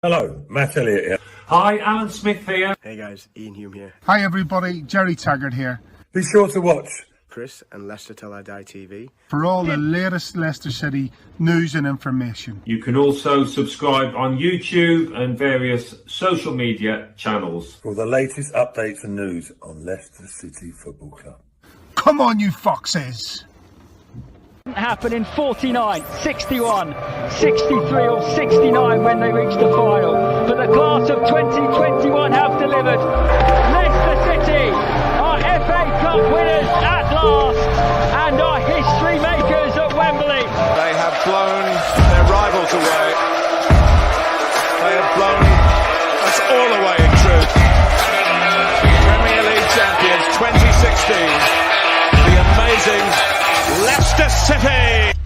Hello, Matt Elliott here. Hi, Alan Smith here. Hey guys, Ian Hume here. Hi everybody, Jerry Taggart here. Be sure to watch Chris and Leicester LTIDtv For all the latest Leicester City news and information. You can also subscribe on YouTube and various social media channels. for the latest updates and news on Leicester City Football Club. Come on, you foxes! Happen in 49, 61, 63 or 69 when they reach the final. But the class of 2021 have delivered. Leicester City are FA Cup winners at last and are history makers at Wembley. They have blown their rivals away. They have blown us all away in truth. Premier League champions 2016. The amazing Leicester City!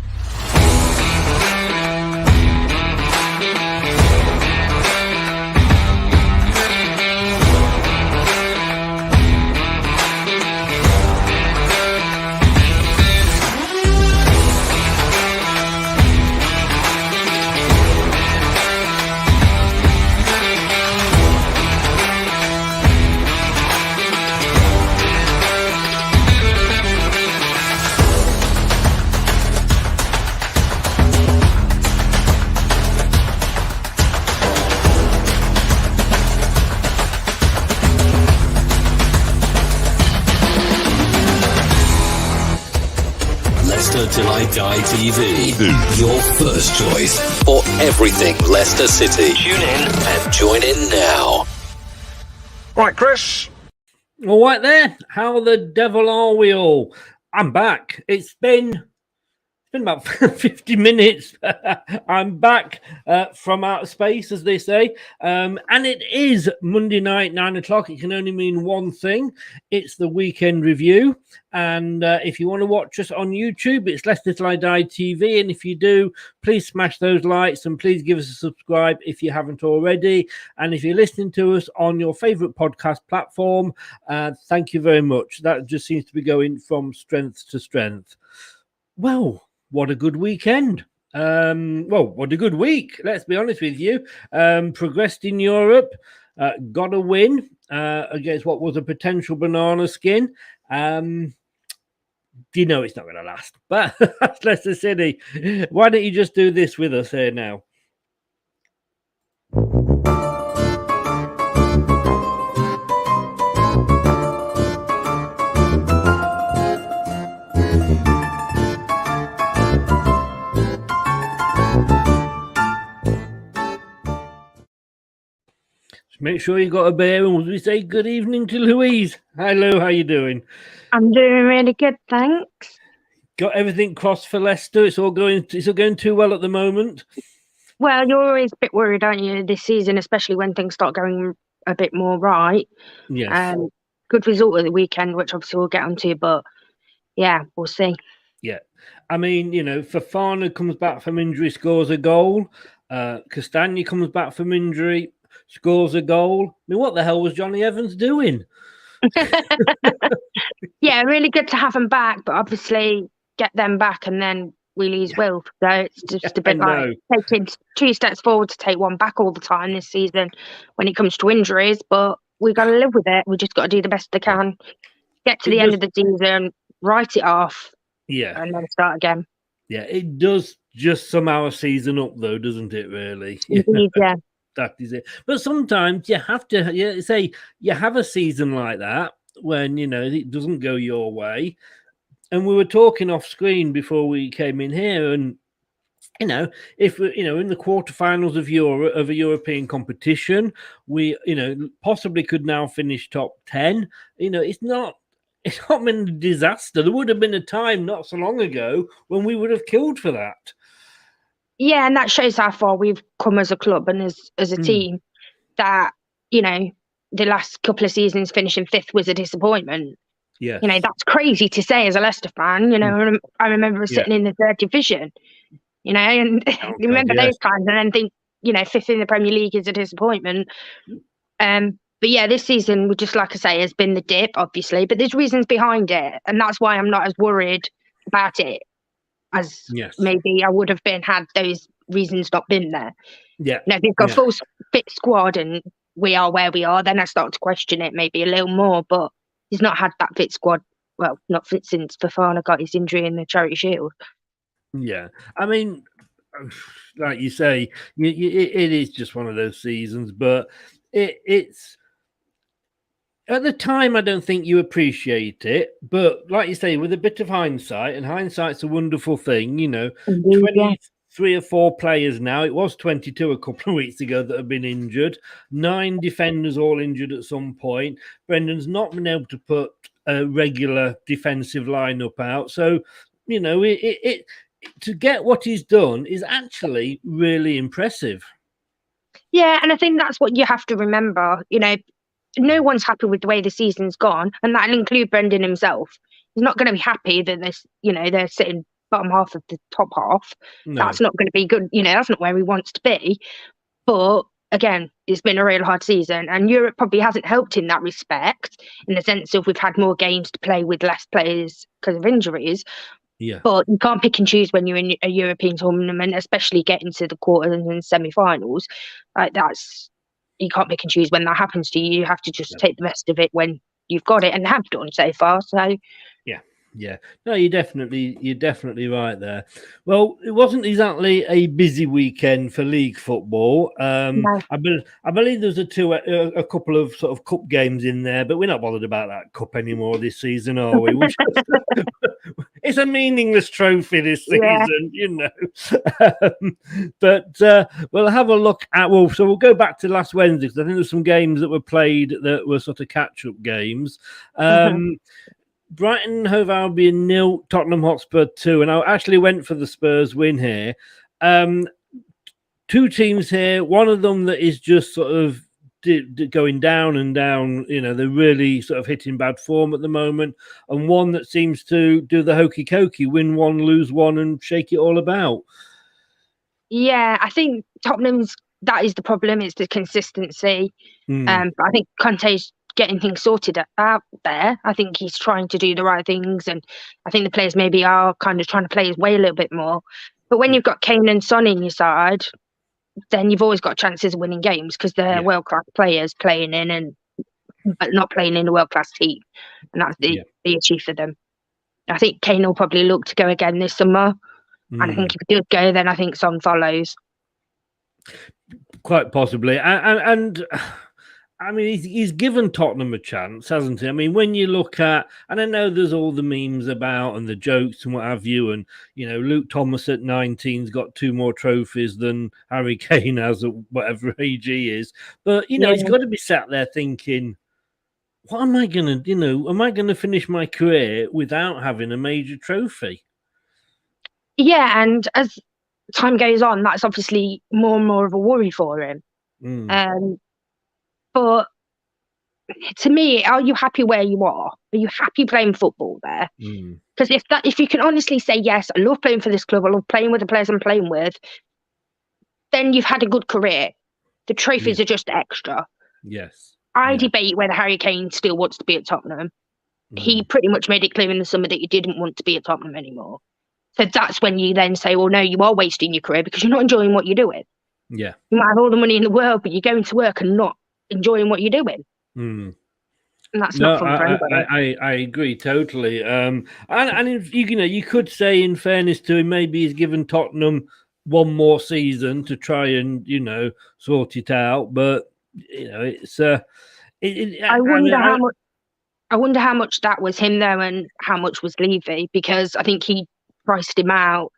Till I Die TV, your first choice for everything Leicester City. Tune in and join in now. Right, Chris. All right there. How the devil are we all? I'm back. It's been about 50 minutes. I'm back from outer space, as they say. And it is Monday night, 9 o'clock. It can only mean one thing. It's the weekend review. And if you want to watch us on YouTube, it's Leicester Till I Die TV. And if you do, please smash those likes and please give us a subscribe if you haven't already. And if you're listening to us on your favorite podcast platform, thank you very much. That just seems to be going from strength to strength. Well, what a good weekend. What a good week. Let's be honest with you. Progressed in Europe, got a win against what was a potential banana skin. You know it's not going to last, but that's Leicester City. Why don't you just do this with us here now? Make sure you got a beer, and we say good evening to Louise. Hi, Lou. How you doing? I'm doing really good, thanks. Got everything crossed for Leicester. It's all going too well at the moment. Well, you're always a bit worried, aren't you, this season, especially when things start going a bit more right. Yes. Good result at the weekend, which obviously we'll get onto, but yeah, we'll see. Yeah. I mean, Fofana comes back from injury, scores a goal. Castagna comes back from injury, scores a goal. I mean, what the hell was Johnny Evans doing? Yeah, really good to have them back, but obviously get them back and then we lose Will. So it's just a bit like taking 2 steps forward to take 1 back all the time this season when it comes to injuries, but we got to live with it. We just got to do the best they can, get to the end of the season, write it off, and then start again. Yeah, it does just somehow a season up, though, doesn't it, really? Indeed, yeah. That is it. But sometimes you have to say you have a season like that when, it doesn't go your way. And we were talking off screen before we came in here, and, if we're, in the quarterfinals of a European competition, we, possibly could now finish top 10. It's not been a disaster. There would have been a time not so long ago when we would have killed for that. Yeah, and that shows how far we've come as a club and as a team, that, the last couple of seasons finishing 5th was a disappointment. Yeah. That's crazy to say as a Leicester fan. I remember sitting in the 3rd division, and remember those times and then think, 5th in the Premier League is a disappointment. But yeah, this season, just like I say, has been the dip, obviously, but there's reasons behind it. And that's why I'm not as worried about it as maybe I would have been had those reasons not been there. Yeah. They've got full fit squad and we are where we are, then I start to question it maybe a little more. But he's not had that fit squad. Well, not fit since Fofana got his injury in the Charity Shield. Yeah, I mean, like you say, it is just one of those seasons, but it's at the time I don't think you appreciate it, but like you say, with a bit of hindsight, and hindsight's a wonderful thing, you know. Indeed, 23 or 4 players now. It was 22 a couple of weeks ago that have been injured. 9 defenders all injured at some point. Brendan's not been able to put a regular defensive lineup out, so you know it to get what he's done is actually really impressive. Yeah, and I think that's what you have to remember. You know, no one's happy with the way the season's gone, and that'll include Brendan himself. He's not going to be happy that they're sitting bottom half of the top half. No. That's not going to be good. You know, that's not where he wants to be. But again, it's been a real hard season, and Europe probably hasn't helped in that respect, in the sense of we've had more games to play with less players because of injuries. Yeah. But you can't pick and choose when you're in a European tournament, especially getting to the quarters and semi-finals. You can't pick and choose when that happens to you. You have to just take the rest of it when you've got it, and have done so far. So yeah. No, you're definitely right there. Well, it wasn't exactly a busy weekend for league football. No. I believe there's a couple of sort of cup games in there, but we're not bothered about that cup anymore this season, are we? It's a meaningless trophy this season, you know. But we'll have a look at. So we'll go back to last Wednesday, because I think there's some games that were played that were sort of catch-up games. Brighton and Hove Albion 0, Tottenham Hotspur 2, and I actually went for the Spurs win here. 2 teams here, one of them that is just sort of going down and down, you know, they're really sort of hitting bad form at the moment, and one that seems to do the hokey cokey, win 1, lose 1, and shake it all about. Yeah, I think that is the problem, it's the consistency. But I think Conte's getting things sorted out there. I think he's trying to do the right things, and I think the players maybe are kind of trying to play his way a little bit more. But when you've got Kane and Son in your side, then you've always got chances of winning games, because they're world-class players playing in but not playing in a world-class team, and that's the issue for them. I think Kane will probably look to go again this summer, and I think if he does go, then I think Son follows. Quite possibly, and I mean, he's given Tottenham a chance, hasn't he? I mean, when you look at, and I know there's all the memes about and the jokes and what have you, and, you know, Luke Thomas at 19's got 2 more trophies than Harry Kane has at whatever age he is. But, you know, he's got to be sat there thinking, what am I going to, you know, am I going to finish my career without having a major trophy? Yeah, and as time goes on, that's obviously more and more of a worry for him. But to me, are you happy where you are? Are you happy playing football there? Because if you can honestly say, yes, I love playing for this club, I love playing with the players I'm playing with, then you've had a good career. The trophies are just extra. Yes. I debate whether Harry Kane still wants to be at Tottenham. He pretty much made it clear in the summer that he didn't want to be at Tottenham anymore. So that's when you then say, well, no, you are wasting your career because you're not enjoying what you're doing. Yeah. You might have all the money in the world, but you're going to work and not enjoying what you're doing. And that's not fun for anybody. I agree totally. And if, you could say, in fairness to him, maybe he's given Tottenham 1 more season to try and, you know, sort it out. But, you know, it's I wonder how much that was him though, and how much was Levy, because I think he priced him out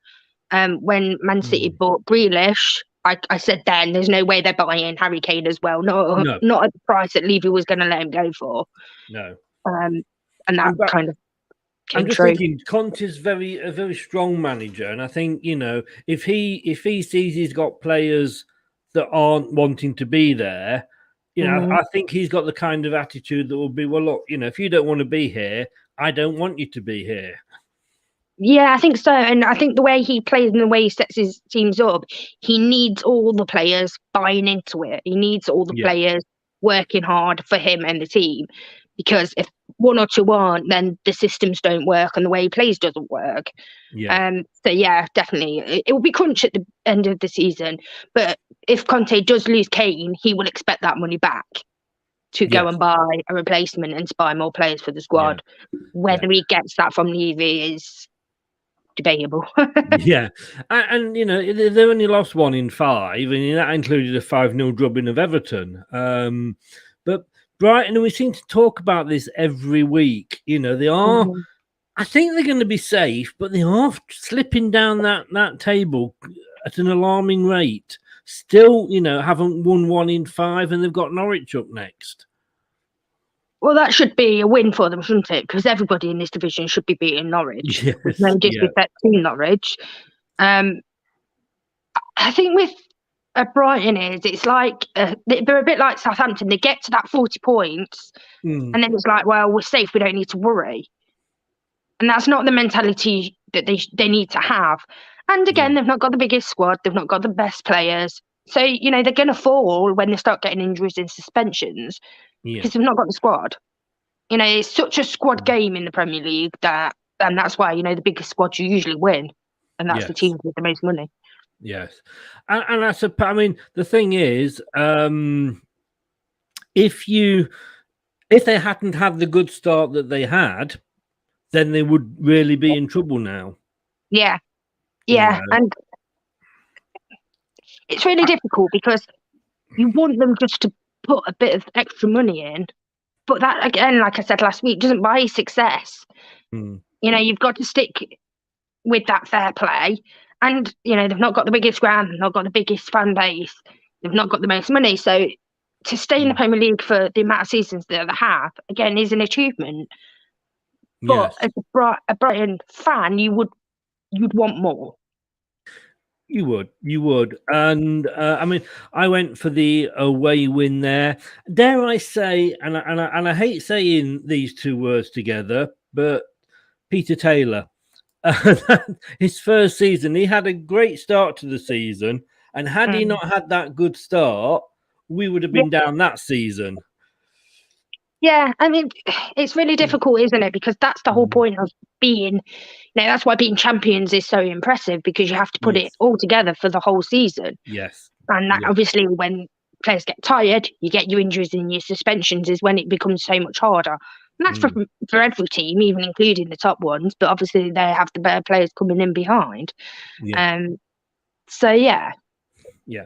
when Man City bought Grealish. I said then there's no way they're buying Harry Kane as well. Not at the price that Levy was going to let him go for. No. And that kind of came I'm just true. thinking Conte's a very strong manager, and I think, you know, if he sees he's got players that aren't wanting to be there, you know, I think he's got the kind of attitude that will be, well, look, you know, if you don't want to be here, I don't want you to be here. Yeah, I think so. And I think the way he plays and the way he sets his teams up, he needs all the players buying into it. He needs all the players working hard for him and the team. Because if one or two aren't, then the systems don't work and the way he plays doesn't work. Yeah. So yeah, definitely, it will be crunch at the end of the season. But if Conte does lose Kane, he will expect that money back to go and buy a replacement and to buy more players for the squad. Whether he gets that from Levy is debatable. Yeah, and you know, they only lost 1 in 5, and that included a 5-0 drubbing of Everton. But Brighton, we seem to talk about this every week. You know, they are. I think they're going to be safe, but they are slipping down that table at an alarming rate. Still, you know, haven't won 1 in 5, and they've got Norwich up next. Well, that should be a win for them, shouldn't it? Because everybody in this division should be beating Norwich. Yes, with no disrespect to Norwich. I think with Brighton it's like they're a bit like Southampton. They get to that 40 points, and then it's like, well, we're safe. We don't need to worry. And that's not the mentality that they need to have. And again, they've not got the biggest squad. They've not got the best players. So, you know, they're going to fall when they start getting injuries and suspensions because they've not got the squad. You know, it's such a squad game in the Premier League and that's why, you know, the biggest squads you usually win. And that's the teams with the most money. Yes. And I suppose, I mean, the thing is, if they hadn't had the good start that they had, then they would really be in trouble now. Yeah. Yeah. And it's really difficult because you want them just to put a bit of extra money in. But that, again, like I said last week, doesn't buy success. You know, you've got to stick with that fair play. And, you know, they've not got the biggest ground, they've not got the biggest fan base, they've not got the most money. So to stay in the Premier League for the amount of seasons that they have, again, is an achievement. But as a Brighton fan, you'd want more. You would. And I mean, I went for the away win there. Dare I say, and I hate saying these two words together, but Peter Taylor, his first season, he had a great start to the season. And had he not had that good start, we would have been down that season. Yeah, I mean, it's really difficult, isn't it? Because that's the whole point of being, you know, that's why being champions is so impressive, because you have to put it all together for the whole season. Yes. And that obviously when players get tired, you get your injuries and your suspensions is when it becomes so much harder. And that's for every team, even including the top ones. But obviously they have the better players coming in behind. So, yeah. Yeah.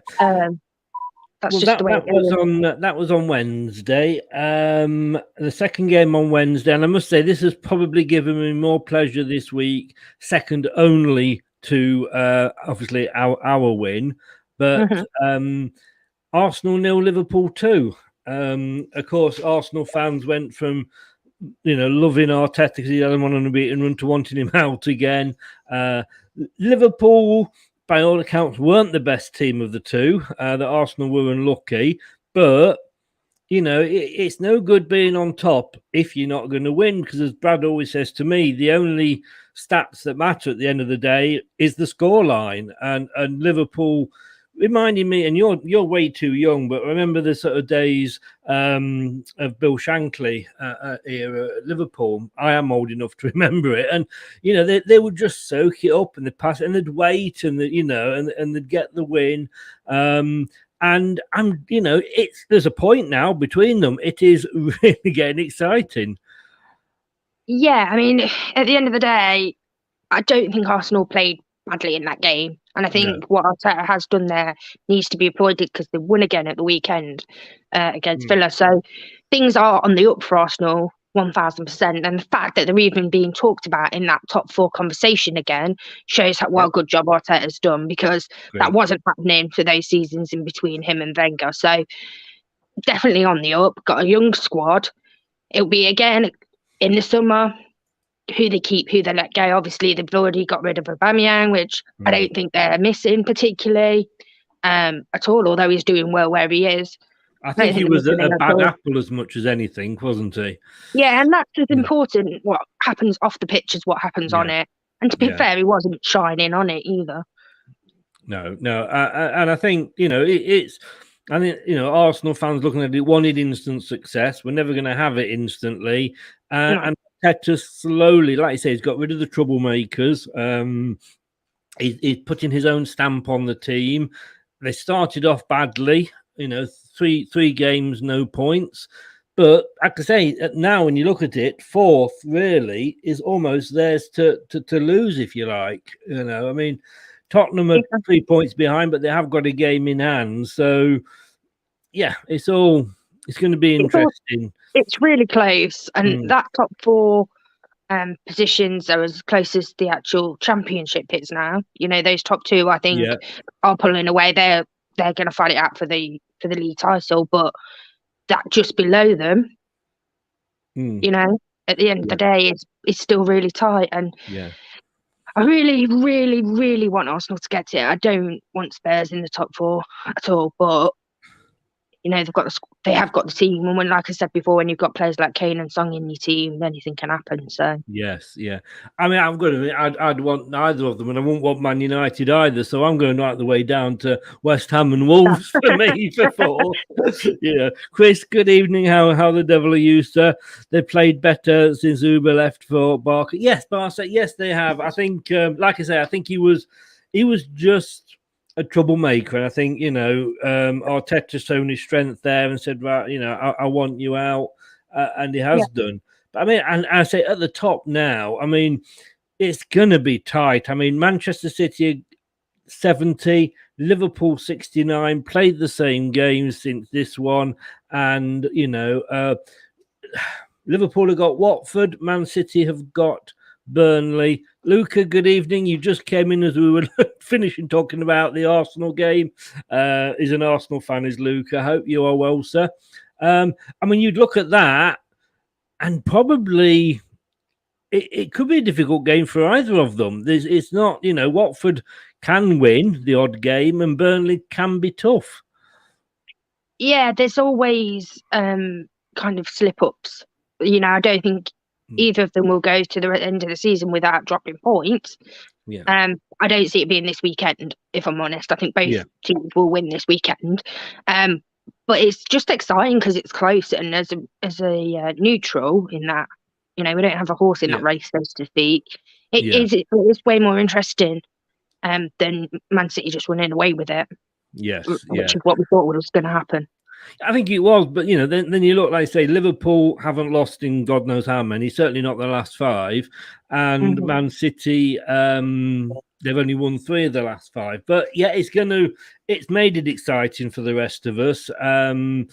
That's just the way that was on Wednesday. The second game on Wednesday, and I must say this has probably given me more pleasure this week, second only to obviously our win, but Arsenal 0, Liverpool 2. Of course, Arsenal fans went from, you know, loving Arteta because he had him on an unbeaten run to wanting him out again. Liverpool, by all accounts, weren't the best team of the two. The Arsenal were unlucky, but you know, it's no good being on top if you're not going to win. Because as Brad always says to me, the only stats that matter at the end of the day is the scoreline. And Liverpool, reminding me, and you're way too young, but remember the sort of days of Bill Shankly era at Liverpool. I am old enough to remember it, and you know they would just soak it up and they'd pass it and they'd wait and and they'd get the win. And I'm, you know, there's a point now between them. It is really getting exciting. Yeah, I mean, at the end of the day, I don't think Arsenal played badly in that game. And I think what Arteta has done there needs to be applauded because they won again at the weekend against Villa. So things are on the up for Arsenal, 1,000%. And the fact that they're even being talked about in that top 4 conversation again shows what a good job Arteta's done, because that wasn't happening for those seasons in between him and Wenger. So definitely on the up, got a young squad. It'll be again in the summer. Who they keep, who they let go. Obviously, they've already got rid of Aubameyang, which I don't think they're missing particularly at all, although he's doing well where he is. I think he was a bad apple as much as anything, wasn't he? Yeah, and that's as important what happens off the pitch as what happens on it. And to be fair, he wasn't shining on it either. No. And I think, you know, it's I think, Arsenal fans looking at it wanted instant success. We're never going to have it instantly. And Arteta slowly, like you say, he's got rid of the troublemakers. He's putting his own stamp on the team. They started off badly, three games, no points. But like I say, now when you look at it, fourth really is almost theirs to lose, if you like. I mean, Tottenham are 3 points behind, but they have got a game in hand. So, yeah, it's going to be interesting. It's really close. And that top four positions are as close as the actual championship is now. Those top two, I think, are pulling away. They're going to fight it out for the league title, but that just below them, at the end of the day, it's still really tight. And I really, really, really want Arsenal to get it. I don't want Spurs in the top four at all, but they have got the team, and when, like I said before, when you've got players like Kane and Song in your team, then anything can happen. So yes, I mean, I'm going to. I'd want neither of them, and I wouldn't want Man United either. So I'm going right the way down to West Ham and Wolves for me for four. Chris, good evening. How the devil are you, sir? They played better since Uber left for Barker. Yes, Barca. Yes, they have. I think, like I say, I think he was just a troublemaker, and I think Arteta's shown his strength there and said, right, I want you out, and he has done. But I mean, and I say at the top now, I mean, it's gonna be tight. I mean, Manchester City 70, Liverpool 69, played the same games since this one, and Liverpool have got Watford, Man City have got Burnley. Luca, good evening. You just came in as we were finishing talking about the Arsenal game. He's an Arsenal fan, is Luca. Hope you are well, sir. I mean, you'd look at that, and probably it could be a difficult game for either of them. It's not, Watford can win the odd game, and Burnley can be tough. Yeah, there's always kind of slip-ups. I don't think either of them will go to the end of the season without dropping points. I don't see it being this weekend, if I'm honest. I think both teams will win this weekend. But it's just exciting because it's close, and as a neutral in that, we don't have a horse in that race, so to speak. It's way more interesting than Man City just running away with it. Yes, which is what we thought was going to happen. I think it was, but then you look, like say, Liverpool haven't lost in God knows how many, certainly not the last 5, and Man City, they've only won 3 of the last 5. But it's made it exciting for the rest of us, and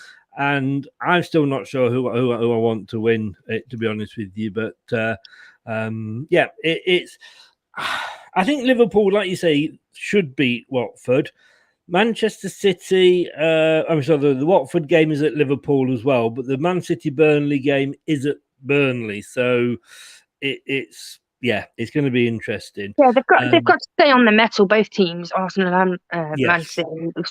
I'm still not sure who I want to win it, to be honest with you. But it's. I think Liverpool, like you say, should beat Watford. Manchester City, I'm sorry, the Watford game is at Liverpool as well, but the Man City Burnley game is at Burnley, so it's going to be interesting. Yeah, they've got to stay on the metal, both teams, Arsenal and Man City.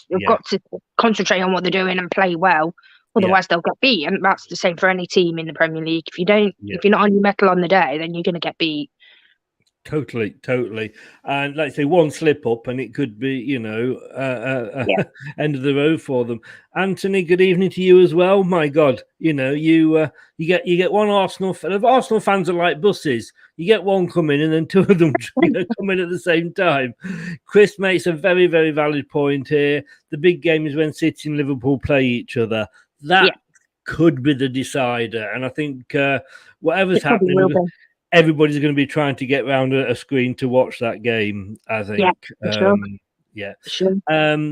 They've got to concentrate on what they're doing and play well, otherwise they'll get beat. And that's the same for any team in the Premier League. If you're not on your metal on the day, then you're going to get beat. Totally. And like I say, one slip up and it could be, end of the road for them. Anthony, good evening to you as well. My God, you get one Arsenal fans are like buses. You get one coming and then 2 of them come in at the same time. Chris makes a very, very valid point here. The big game is when City and Liverpool play each other. That could be the decider. And I think whatever's happening, everybody's going to be trying to get round a screen to watch that game, I think.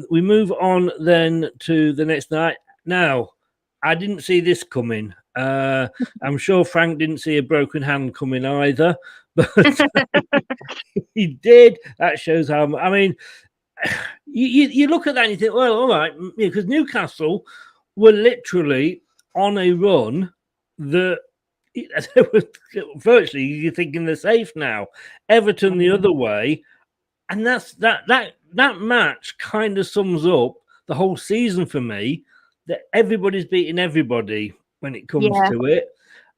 We move on then to the next night. Now, I didn't see this coming. I'm sure Frank didn't see a broken hand coming either, but he did. That shows how. I mean, you look at that and you think, well, all right, because Newcastle were literally on a run that. Virtually, you're thinking they're safe now. Everton the other way, and that match kind of sums up the whole season for me. That everybody's beating everybody when it comes to it,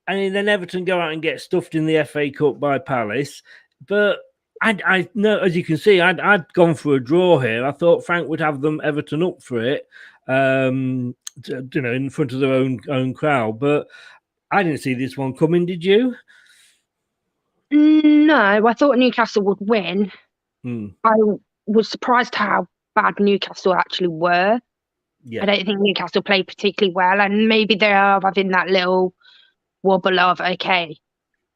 and then Everton go out and get stuffed in the FA Cup by Palace. But I know, as you can see, I'd gone for a draw here. I thought Frank would have them Everton up for it. in front of their own crowd. But I didn't see this one coming. Did you? No, I thought Newcastle would win. Mm. I was surprised how bad Newcastle actually were. Yeah. I don't think Newcastle played particularly well, and maybe they are having that little wobble of, okay,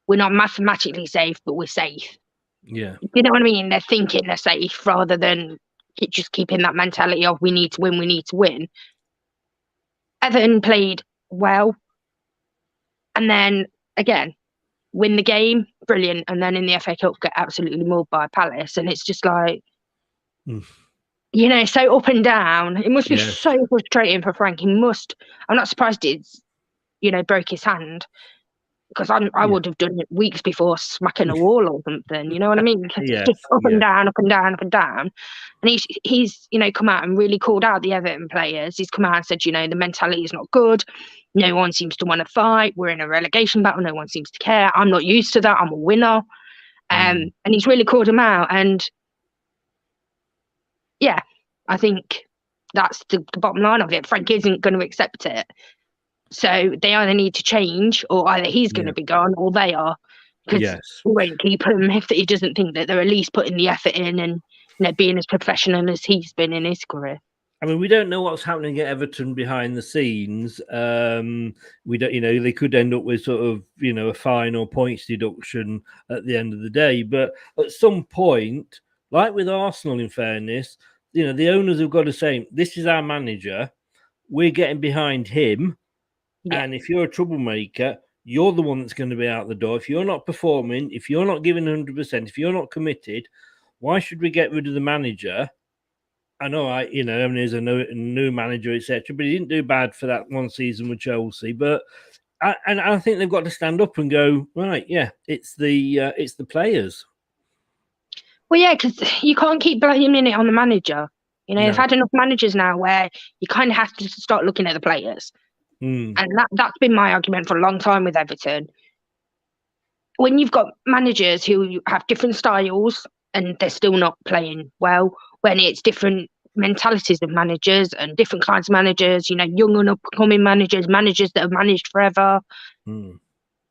we're not mathematically safe, but we're safe. Yeah. You know what I mean? They're thinking they're safe rather than just keeping that mentality of we need to win, we need to win. Everton played well, and then again, win the game, brilliant, and then in the FA Cup get absolutely mauled by Palace, and it's just like, so up and down. It must be so frustrating for Frank. I'm not surprised it's, broke his hand, because I would have done it weeks before smacking a wall or something. You know what I mean? It's just up and down, up and down, up and down. And he's come out and really called out the Everton players. He's come out and said, the mentality is not good. No one seems to want to fight. We're in a relegation battle. No one seems to care. I'm not used to that. I'm a winner. And he's really called him out. And yeah, I think that's the bottom line of it. Frank isn't going to accept it. So they either need to change, or either he's going to be gone, or they are. Because we won't keep him if he doesn't think that they're at least putting the effort in and being as professional as he's been in his career. I mean, we don't know what's happening at Everton behind the scenes. We don't, they could end up with sort of, a fine or points deduction at the end of the day. But at some point, like with Arsenal, in fairness, the owners have got to say, this is our manager. We're getting behind him. Yeah. And if you're a troublemaker, you're the one that's going to be out the door. If you're not performing, if you're not giving 100%, if you're not committed, why should we get rid of the manager? I know, there's a new manager, etc., but he didn't do bad for that one season with Chelsea. But I think they've got to stand up and go, right, it's the players. Well, yeah, because you can't keep blaming it on the manager. They've had enough managers now where you kind of have to start looking at the players. And that's been my argument for a long time with Everton. When you've got managers who have different styles and they're still not playing well, when it's different mentalities of managers and different kinds of managers, young and upcoming managers that have managed forever,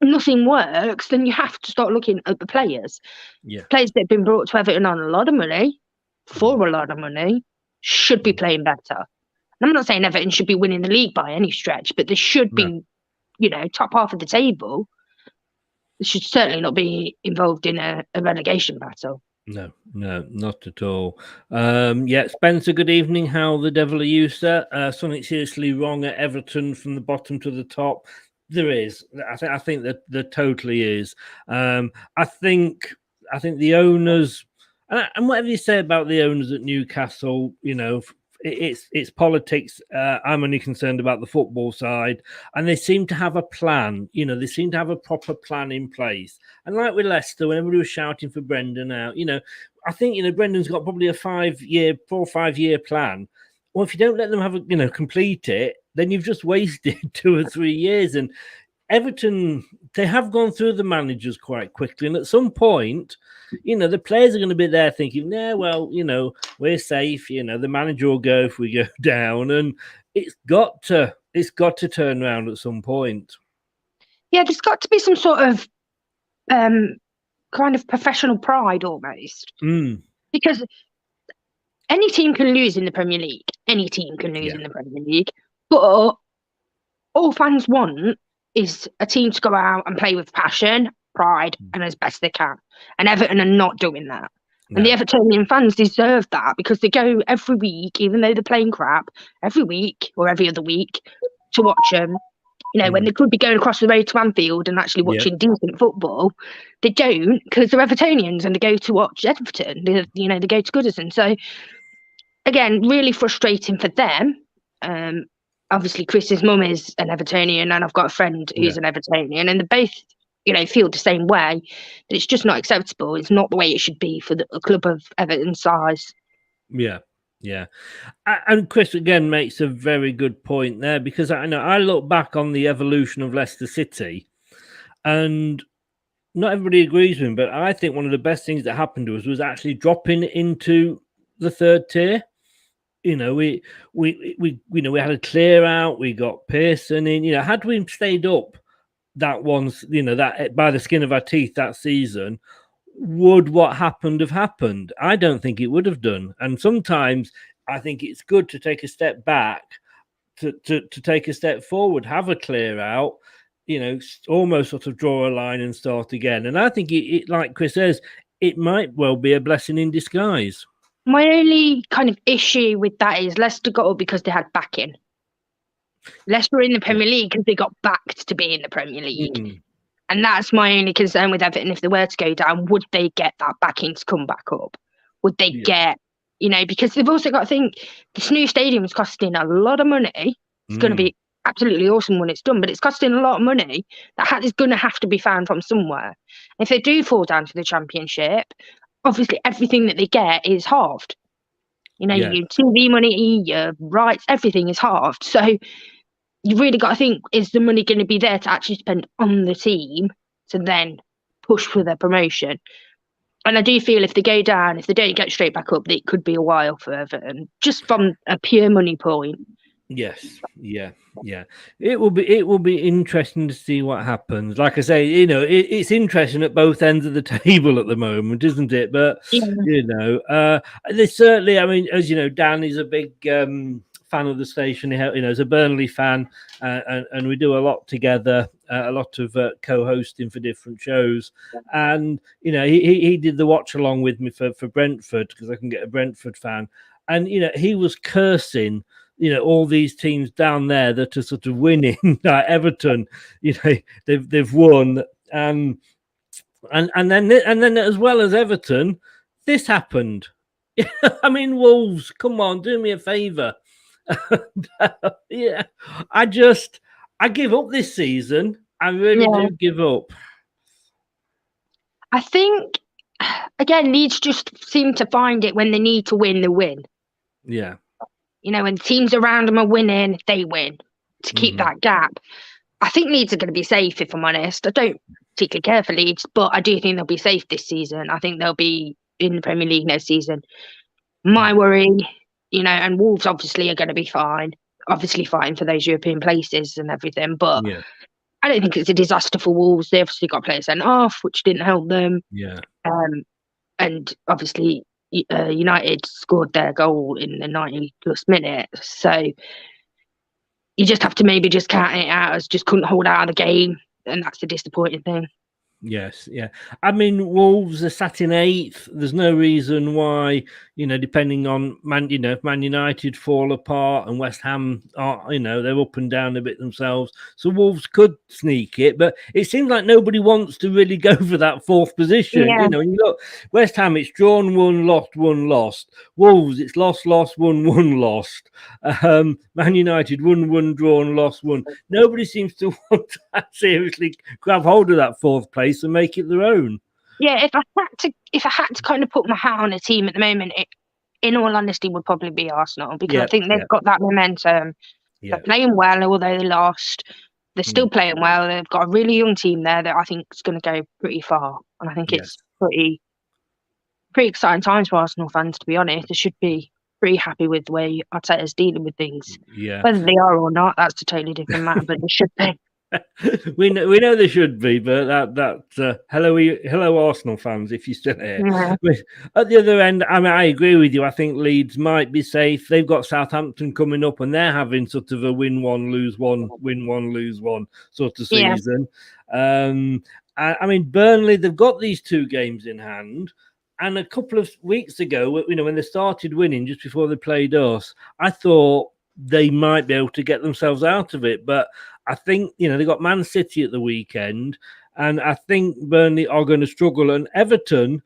nothing works, then you have to start looking at the players. Yeah. Players that have been brought to Everton on a lot of money, for a lot of money, should be playing better. I'm not saying Everton should be winning the league by any stretch, but they should be, top half of the table. They should certainly not be involved in a relegation battle. No, not at all. Spencer, good evening. How the devil are you, sir? Something seriously wrong at Everton from the bottom to the top. There is. I think that there totally is. I think the owners, and whatever you say about the owners at Newcastle, it's politics. I'm only concerned about the football side, and they seem to have a plan. They seem to have a proper plan in place. And like with Leicester, when everybody was shouting for Brendan out, I think Brendan's got probably a 4 or 5 year plan. Well, if you don't let them have complete it, then you've just wasted 2 or 3 years. And Everton, they have gone through the managers quite quickly, and at some point, the players are going to be there thinking, we're safe. The manager will go if we go down, and it's got to turn around at some point. Yeah, there's got to be some sort of kind of professional pride almost, because any team can lose in the Premier League. Any team can lose in the Premier League, but all fans want is a team to go out and play with passion, pride, and as best they can. And Everton are not doing that. No. And the Evertonian fans deserve that, because they go every week, even though they're playing crap, every week or every other week to watch them. When they could be going across the road to Anfield and actually watching decent football, they don't, because they're Evertonians and they go to watch Everton. They go to Goodison. So, again, really frustrating for them. Obviously, Chris's mum is an Evertonian, and I've got a friend who's an Evertonian, and they both, feel the same way. That it's just not acceptable. It's not the way it should be for a club of Everton's size. Yeah. And Chris again makes a very good point there, because I look back on the evolution of Leicester City, and not everybody agrees with him, but I think one of the best things that happened to us was actually dropping into the third tier. you know, we had a clear out. We got Pearson in. You know, had we stayed up that once, you know, that by the skin of our teeth that season, would what happened have happened? I don't think it would have done. And sometimes I think it's good to take a step back, to take a step forward, have a clear out, you know, almost sort of draw a line and start again. And I think it like Chris says, it might well be a blessing in disguise. My only kind of issue with that is Leicester got up because they had backing. Leicester were in the Premier League because they got backed to be in the Premier League. And that's my only concern with Everton. If they were to go down, would they get that backing to come back up? Would they get, you know, because they've also got to think this new stadium is costing a lot of money. It's going to be absolutely awesome when it's done, but it's costing a lot of money that is going to have to be found from somewhere. If they do fall down to the Championship, obviously everything that they get is halved. You know, your TV money, your rights, everything is halved. So you really got to think, is the money going to be there to actually spend on the team to then push for their promotion? And I do feel if they go down, if they don't get straight back up, it could be a while for Everton, just from a pure money point. Yes, yeah. It will be interesting to see what happens. Like I say, you know, it's interesting at both ends of the table at the moment, isn't it? But you know, there's certainly. I mean, as you know, Dan is a big fan of the station. You know, as a Burnley fan, and we do a lot together, a lot of co-hosting for different shows. And you know, he did the watch along with me for Brentford because I can get a Brentford fan, and you know, he was cursing, you know, all these teams down there that are sort of winning. Everton, you know, they've won, and then as well as Everton, this happened. I mean, Wolves, come on, do me a favour. Yeah, I give up this season. I really do give up. I think again, Leeds just seem to find it when they need to win, they win. Yeah. You know, when teams around them are winning, they win to keep that gap. I think Leeds are going to be safe, if I'm honest. I don't particularly care for Leeds, but I do think they'll be safe this season. I think they'll be in the Premier League next season. My worry, you know, and Wolves obviously are going to be fine, obviously fighting for those European places and everything, but I don't think it's a disaster for Wolves. They obviously got players sent off, which didn't help them. And obviously United scored their goal in the 90 plus minutes, so you just have to maybe just count it out as just couldn't hold out of the game, and that's the disappointing thing. Yes, yeah. I mean, Wolves are sat in 8th. There's no reason why, you know, depending on if Man United fall apart and West Ham are, you know, they're up and down a bit themselves. So Wolves could sneak it, but it seems like nobody wants to really go for that 4th position. You know, and you look, West Ham, it's drawn, one, lost. Wolves, it's lost, won, lost. Man United, won, drawn, lost, won. Nobody seems to want to seriously grab hold of that 4th place and make it their own. Yeah, if I had to kind of put my hat on a team at the moment, it, in all honesty, would probably be Arsenal, because I think they've got that momentum. They're playing well, although they lost. They're still playing well. They've got a really young team there that I think is going to go pretty far, and I think it's pretty exciting times for Arsenal fans, to be honest. They should be pretty happy with the way Arteta's dealing with things. Whether they are or not, that's a totally different matter, but they should be. we know they should be, but hello Arsenal fans, if you're still here. At the other end, I mean, I agree with you. I think Leeds might be safe. They've got Southampton coming up, and they're having sort of a win one, lose one sort of season. I mean, Burnley, they've got these 2 games in hand. And a couple of weeks ago, you know, when they started winning just before they played us, I thought they might be able to get themselves out of it. But I think, you know, they got Man City at the weekend, and I think Burnley are going to struggle. And Everton,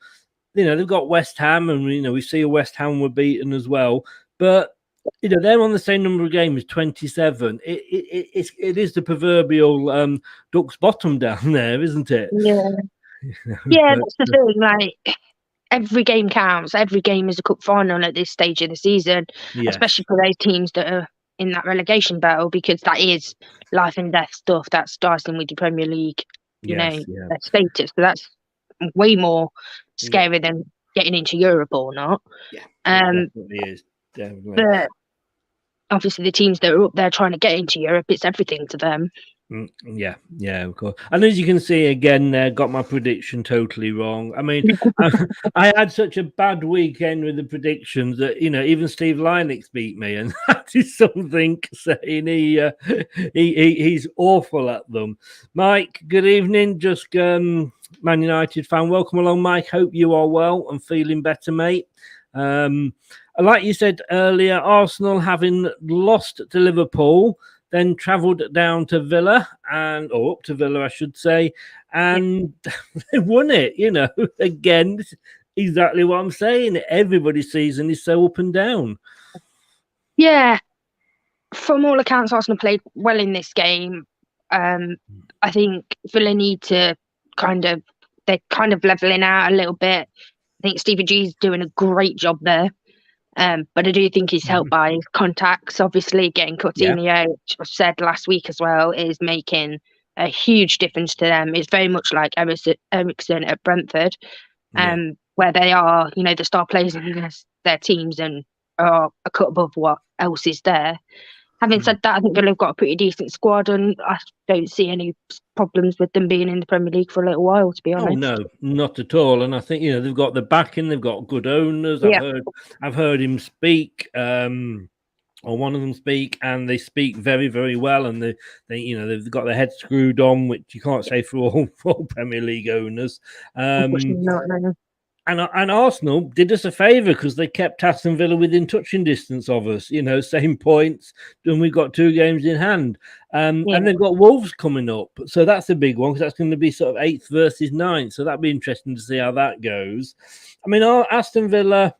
you know, they've got West Ham, and, you know, we see West Ham were beaten as well. But, you know, they're on the same number of games, 27. It is the proverbial duck's bottom down there, isn't it? Yeah, that's the thing. Like, every game counts. Every game is a cup final at this stage of the season, especially for those teams that are in that relegation battle, because that is life and death stuff. That's starting with the Premier League, you know, their status. So that's way more scary than getting into Europe or not. It definitely is. Definitely. But obviously the teams that are up there trying to get into Europe, it's everything to them. Yeah, of course. And as you can see again, got my prediction totally wrong. I mean, I had such a bad weekend with the predictions that even Steve Lynex beat me, and that is something saying he's awful at them. Mike, good evening. Just Man United fan, welcome along, Mike. Hope you are well and feeling better, mate. Like you said earlier, Arsenal having lost to Liverpool, then travelled down to Villa or up to Villa, I should say, and they won it. Again, exactly what I'm saying. Everybody's season is so up and down. Yeah, from all accounts, Arsenal played well in this game. I think Villa need to they're kind of leveling out a little bit. I think Stevie G's doing a great job there. But I do think he's helped by his contacts. Obviously, getting Coutinho, which I said last week as well, is making a huge difference to them. It's very much like Eriksen at Brentford, where they are, the star players in their teams and are a cut above what else is there. Having said that, I think they've got a pretty decent squad, and I don't see any problems with them being in the Premier League for a little while, to be honest. Oh no, not at all. And I think they've got the backing, they've got good owners. I've heard him speak, or one of them speak, and they speak very, very well. And they've got their head screwed on, which you can't say for all Premier League owners. And Arsenal did us a favour because they kept Aston Villa within touching distance of us, same points, and we've got 2 games in hand. And they've got Wolves coming up. So that's a big one because that's going to be sort of 8th versus 9th. So that'd be interesting to see how that goes. I mean, Aston Villa,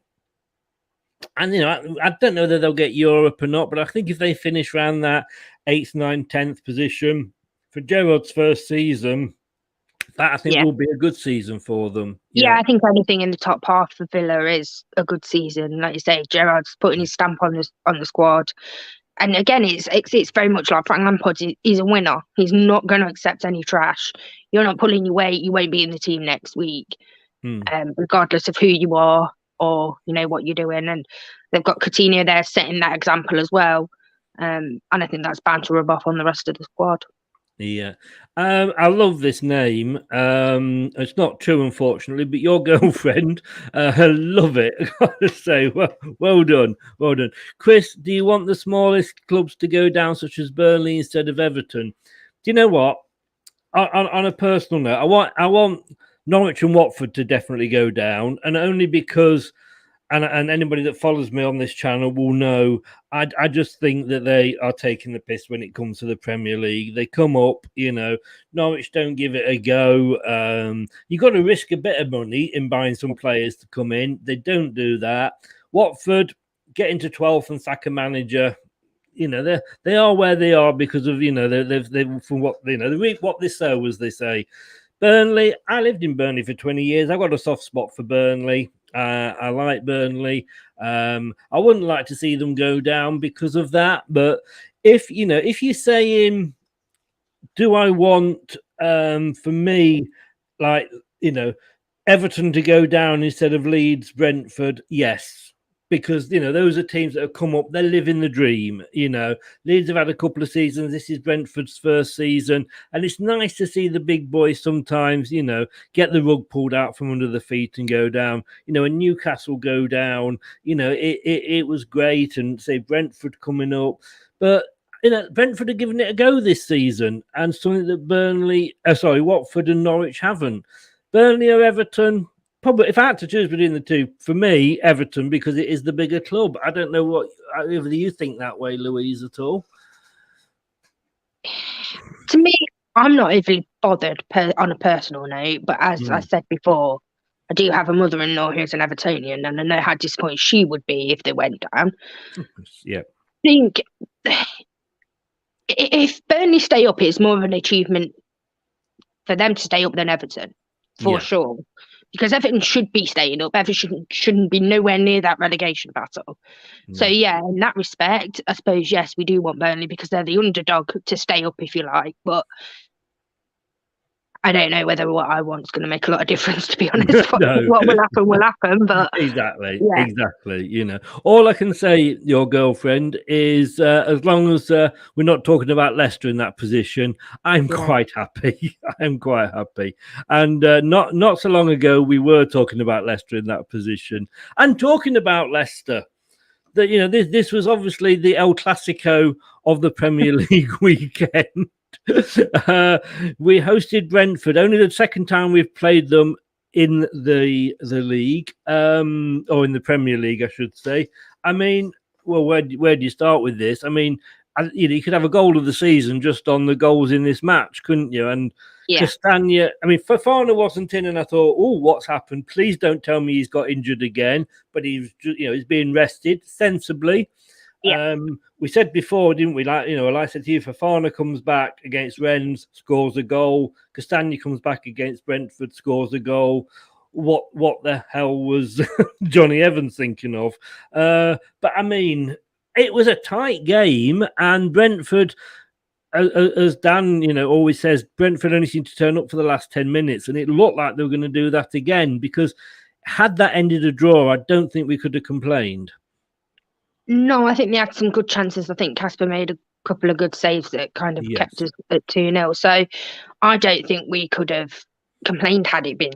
and, I don't know whether they'll get Europe or not, but I think if they finish around that 8th, 9th, 10th position for Gerrard's first season, that I think will be a good season for them. I think anything in the top half for Villa is a good season. Like you say, Gerrard's putting his stamp on the squad, and again, it's very much like Frank Lampard. He's a winner. He's not going to accept any trash. You're not pulling your weight. You won't be in the team next week, regardless of who you are or what you're doing. And they've got Coutinho there setting that example as well, and I think that's bound to rub off on the rest of the squad. Yeah, I love this name. It's not true, unfortunately, but your girlfriend, I love it. I gotta say, well done. Chris, do you want the smallest clubs to go down, such as Burnley, instead of Everton? Do you know what? On a personal note, I want Norwich and Watford to definitely go down, and only because. And anybody that follows me on this channel will know I just think that they are taking the piss when it comes to the Premier League. They come up, Norwich don't give it a go. You've got to risk a bit of money in buying some players to come in. They don't do that. Watford get into 12th and sack a manager. They are where they are because of they've from what they reap what they sow, as they say. Burnley, I lived in Burnley for 20 years. I've got a soft spot for Burnley. I like Burnley. I wouldn't like to see them go down because of that. But if you're saying, do I want for me, Everton to go down instead of Leeds, Brentford? Yes. Because, those are teams that have come up. They're living the dream. Leeds have had a couple of seasons. This is Brentford's first season. And it's nice to see the big boys sometimes, get the rug pulled out from under the feet and go down. When Newcastle go down, it was great. And say Brentford coming up. But, Brentford are giving it a go this season. And something that Watford and Norwich haven't. Burnley or Everton? Probably, if I had to choose between the two, for me, Everton, because it is the bigger club. I don't know whether you think that way, Louise, at all. To me, I'm not even bothered on a personal note, but as I said before, I do have a mother-in-law who's an Evertonian, and I know how disappointed she would be if they went down. Yeah. I think if Burnley stay up, it's more of an achievement for them to stay up than Everton, for sure. Because Everton should be staying up. Everton shouldn't be nowhere near that relegation battle. So, in that respect, I suppose, yes, we do want Burnley because they're the underdog to stay up, if you like. But I don't know whether what I want is going to make a lot of difference, to be honest. No. What will happen, but exactly, yeah. exactly. You know, all I can say, your girlfriend, is as long as we're not talking about Leicester in that position, I'm quite happy. I'm quite happy. And not so long ago, we were talking about Leicester in that position, and talking about Leicester. That, you know, this was obviously the El Clasico of the Premier League weekend. We hosted Brentford, only the second time we've played them in the league, or in the Premier League, I should say. I mean, well, where do you start with this? I mean, you could have a goal of the season just on the goals in this match, couldn't you? And Castagna, I mean, Fofana wasn't in, and I thought, oh, what's happened? Please don't tell me he's got injured again. But he's being rested sensibly. Yeah. We said before, didn't we? Like I said to you, Fofana comes back against Rennes, scores a goal. Castagna comes back against Brentford, scores a goal. What the hell was Johnny Evans thinking of? But I mean, it was a tight game, and Brentford, as Dan, always says, Brentford only seemed to turn up for the last 10 minutes, and it looked like they were going to do that again, because had that ended a draw, I don't think we could have complained. No, I think they had some good chances. I think Casper made a couple of good saves that kind of kept us at 2-0. So I don't think we could have complained had it been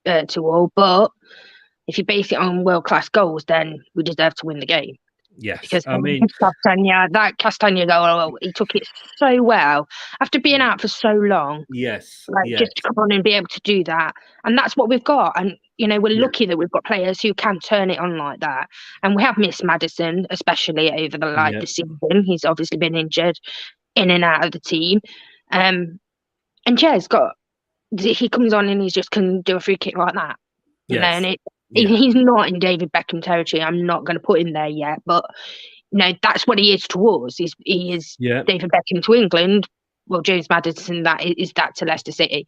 2-2-2-2. But if you base it on world-class goals, then we deserve to win the game. Yes, because I mean, that Castagna goal, he took it so well after being out for so long. Yes, just to come on and be able to do that, and that's what we've got. And we're lucky that we've got players who can turn it on like that. And we have missed Maddison, especially over the season. He's obviously been injured, in and out of the team. And he comes on and he just can do a free kick like that. And he's not in David Beckham territory. I'm not going to put him there yet, but that's what he is to us. He is David Beckham to England. Well, James Maddison is that to Leicester City.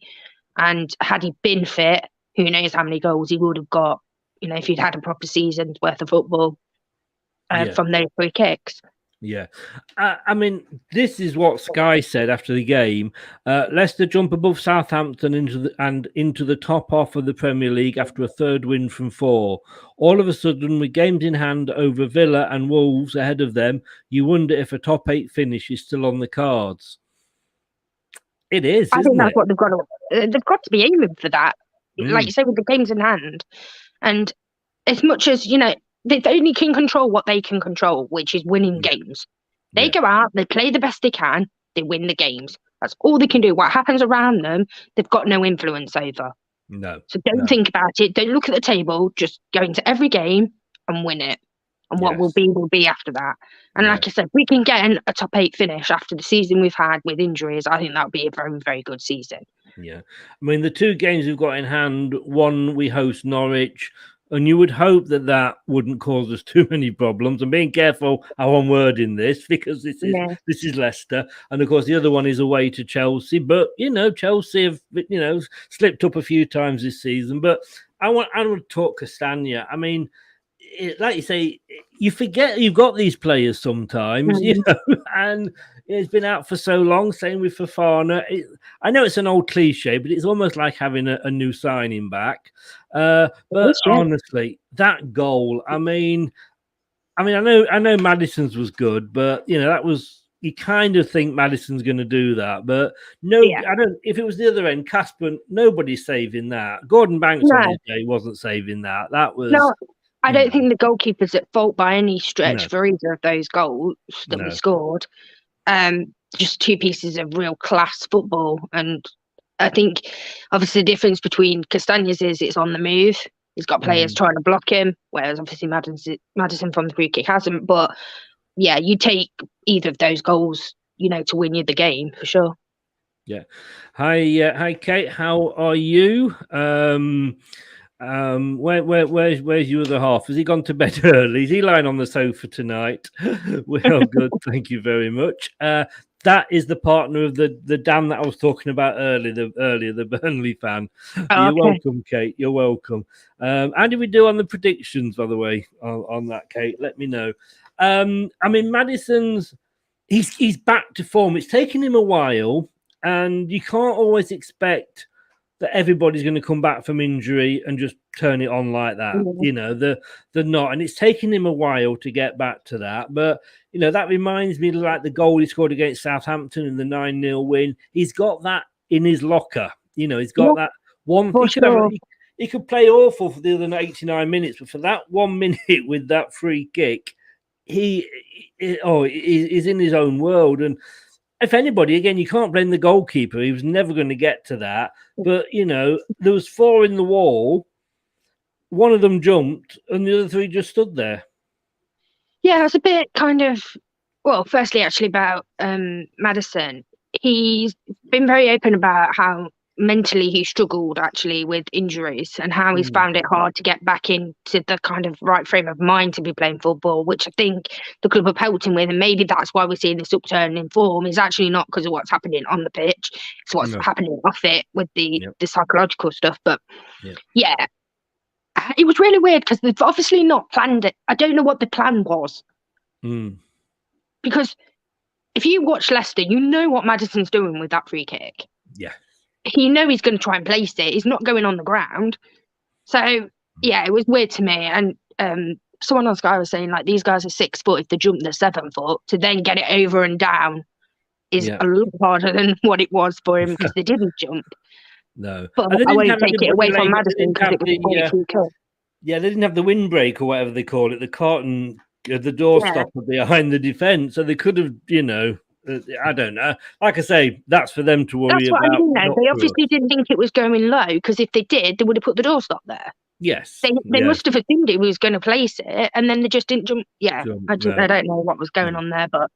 And had he been fit, who knows how many goals he would have got, if he'd had a proper season's worth of football from those free kicks. Yeah. I mean, this is what Sky said after the game. Leicester jump above Southampton into the top half of the Premier League after a third win from 4. All of a sudden, with games in hand over Villa and Wolves ahead of them, you wonder if a top 8 finish is still on the cards. It is, I think that's what they've got to be aiming for that. Like you say, with the games in hand. And as much as, they only can control what they can control, which is winning games. They go out, they play the best they can, they win the games. That's all they can do. What happens around them, they've got no influence over. No. So don't think about it. Don't look at the table. Just go into every game and win it. And what will be after that. And like I said, we can get a top 8 finish after the season we've had with injuries. I think that would be a very, very good season. Yeah. I mean, the 2 games we've got in hand, one we host Norwich, and you would hope that wouldn't cause us too many problems. I'm being careful how I'm wording this, because this is Leicester. And of course, the other one is away to Chelsea. But, Chelsea have, slipped up a few times this season. But I want to talk Castagna. I mean, like you say, you forget you've got these players sometimes, and it's been out for so long. Same with Fofana. I know it's an old cliche, but it's almost like having a new signing back. But honestly, that goal, I mean, I know Maddison's was good, but that was, you kind of think Maddison's going to do that, but I don't. If it was the other end, Casper, nobody's saving that. Gordon Banks on his day wasn't saving that. That was I don't think the goalkeeper's at fault by any stretch for either of those goals that we scored. Just 2 pieces of real class football. And I think obviously the difference between Castagna's is it's on the move. He's got players trying to block him, whereas obviously Maddison from the free kick hasn't. But yeah, you take either of those goals, to win you the game for sure. Yeah. Hi, Kate. How are you? Where's your other half? Has he gone to bed early? Is he lying on the sofa tonight? Well, good. Thank you very much. That is the partner of the Dan that I was talking about earlier, the Burnley fan. You're welcome, Kate. You're welcome. How did we do on the predictions, by the way, on that, Kate? Let me know. I mean, Maddison's he's back to form. It's taken him a while, and you can't always expect that everybody's going to come back from injury and just turn it on like that. They're not, and it's taken him a while to get back to that. But that reminds me of like the goal he scored against Southampton in the 9-0 win. He's got that in his locker. He's got that one. He could play awful for the other 89 minutes, but for that 1 minute with that free kick, he's in his own world. And if anybody, again, you can't blame the goalkeeper. He was never going to get to that. But, there was 4 in the wall. One of them jumped and the other 3 just stood there. Yeah, I was a bit firstly, actually, about Maddison. He's been very open about how mentally he struggled actually with injuries and how he's found it hard to get back into the kind of right frame of mind to be playing football, which I think the club have helped him with. And maybe that's why we're seeing this upturn in form. It's actually not because of what's happening on the pitch. It's what's happening off it with the psychological stuff. But yeah, it was really weird because they've obviously not planned it. I don't know what the plan was. Because if you watch Leicester, you know what Maddison's doing with that free kick. Yeah. He's going to try and place it. He's not going on the ground. So, yeah, it was weird to me. And someone on Sky was saying, like, these guys are 6 foot. If they jump, they're 7 foot. To then get it over and down is a lot harder than what it was for him because they didn't jump. No. But I won't take it away from Maddison because it was they didn't have the windbreak or whatever they call it, the carton, the doorstopper behind the defence. So they could have, I don't know. Like I say, that's for them to worry about. That's what I mean. They obviously didn't think it was going low because if they did, they would have put the doorstop there. Yes. They must have assumed he was going to place it and then they just didn't jump. Yeah, I don't know what was going on there, but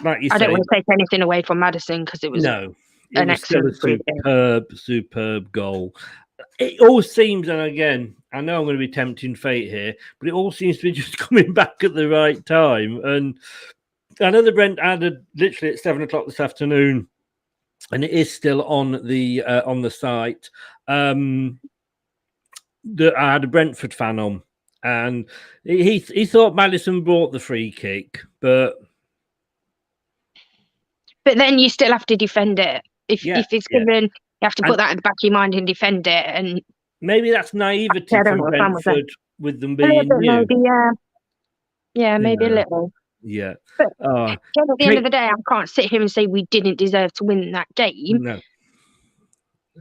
like I don't want to take anything away from Maddison because it was an excellent superb goal. It all seems, and again, I know I'm going to be tempting fate here, but it all seems to be just coming back at the right time. And I know the Brent added literally at 7 o'clock this afternoon, and it is still on the site. I had a Brentford fan on, and he thought Maddison brought the free kick, but then you still have to defend it. If it's given, you have to put that in the back of your mind and defend it. And maybe that's naivety from Brentford with them being new. Maybe, maybe a little. Yeah. But at the end of the day, I can't sit here and say we didn't deserve to win that game. No.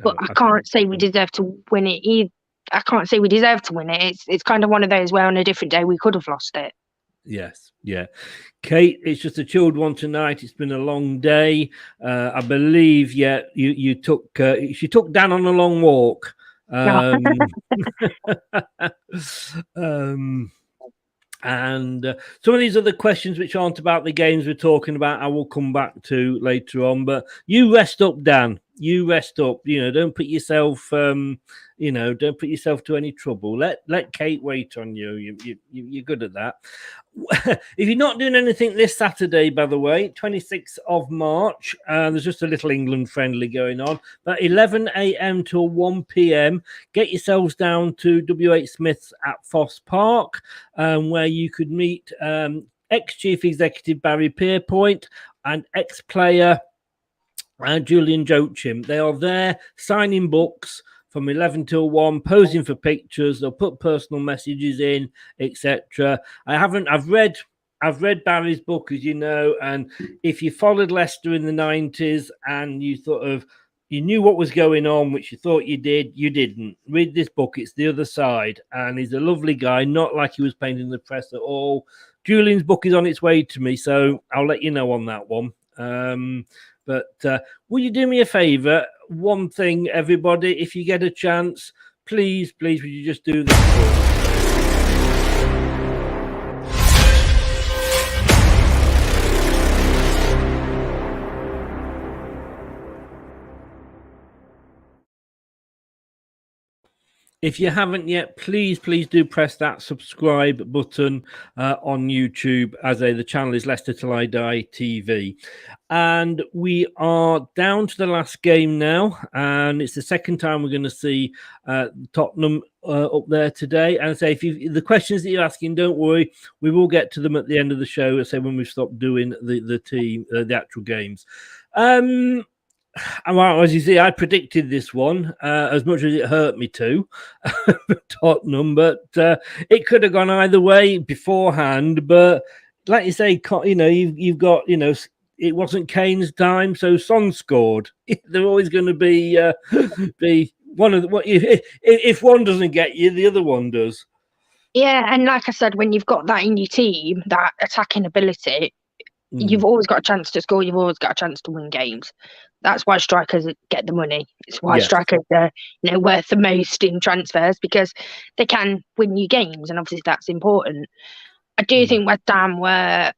But I can't say we deserve to win it either. I can't say we deserve to win it. It's kind of one of those where on a different day we could have lost it. Yes, yeah. Kate, it's just a chilled one tonight. It's been a long day. I believe, you took she took Dan on a long walk. And some of these other questions which aren't about the games we're talking about, I will come back to later on. But you rest up, Dan. You rest up. Don't put yourself, don't put yourself to any trouble. Let Kate wait on you. You're good at that. If you're not doing anything this Saturday, by the way, 26th of March, there's just a little England friendly going on. But 11 a.m. till 1 p.m. Get yourselves down to W.H. Smith's at Foss Park, where you could meet ex-chief executive Barry Pierpoint and ex-player Julian Joachim. They are there signing books from 11 till 1, posing for pictures. They'll put personal messages in, etc. I've read Barry's book, as you know, and if you followed Leicester in the 90s and you knew what was going on, which you thought you did, you didn't. Read this book. It's the other side. And he's a lovely guy, not like he was painting the press at all. Julian's book is on its way to me, so I'll let you know on that one. But will you do me a favour? One thing, everybody, if you get a chance, please, would you just do this? If you haven't yet, please do press that subscribe button on YouTube. The channel is Leicester Till I Die TV. And we are down to the last game now. And it's the second time we're going to see Tottenham up there today. And if the questions that you're asking, don't worry, we will get to them at the end of the show. When we've stopped doing the actual games. Well, as you see, I predicted this one as much as it hurt me to Tottenham, but it could have gone either way beforehand. But like you say, you've got, it wasn't Kane's time, so Son scored. They're always going to be one of the. If one doesn't get you, the other one does. Yeah, and like I said, when you've got that in your team, that attacking ability, you've always got a chance to score. You've always got a chance to win games. That's why strikers get the money. It's why strikers are, worth the most in transfers, because they can win you games, and obviously that's important. I do think West Ham were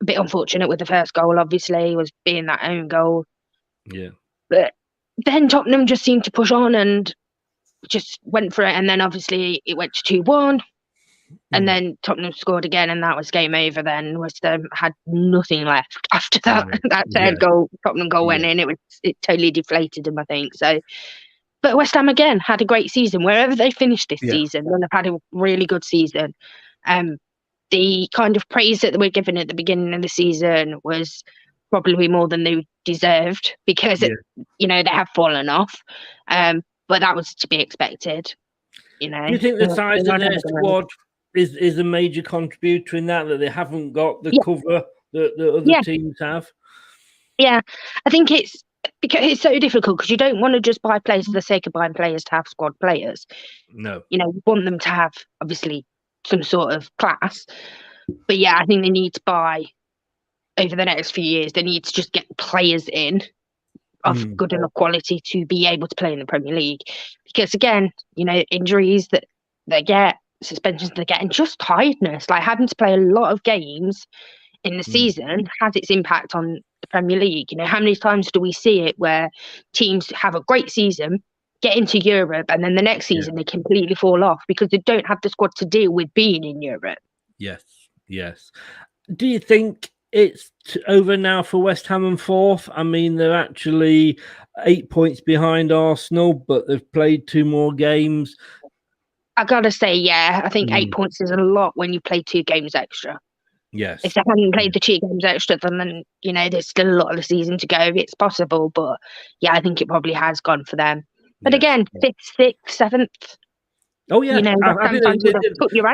a bit unfortunate with the first goal. Obviously, was being that own goal. Yeah, but then Tottenham just seemed to push on and just went for it, and then obviously it went to 2-1. And then Tottenham scored again, and that was game over. Then West Ham had nothing left after that. That third goal, Tottenham goal went in. It totally deflated them, I think. So, but West Ham again had a great season. Wherever they finished this season, they've had a really good season. The kind of praise that they were given at the beginning of the season was probably more than they deserved, because they have fallen off. But that was to be expected. Do you think the size of their squad is a major contributor in that they haven't got the cover that other teams have? Yeah, I think it's because it's so difficult, because you don't want to just buy players for the sake of buying players to have squad players. No, you want them to have obviously some sort of class. But yeah, I think they need to buy over the next few years. They need to just get players in of good enough quality to be able to play in the Premier League. Because again, injuries that they get, suspensions they get, and just tiredness, like having to play a lot of games in the season has its impact on the Premier League. How many times do we see it where teams have a great season, get into Europe, and then the next season they completely fall off because they don't have the squad to deal with being in Europe? Yes. Do you think it's over now for West Ham and fourth? I mean, they're actually 8 points behind Arsenal, but they've played 2 more games. I gotta say, I think 8 points is a lot when you play 2 games extra. Yes. If they hadn't played the 2 games extra, then there's still a lot of the season to go. It's possible, but I think it probably has gone for them. But again, 5th, 6th, 7th. Oh yeah, I think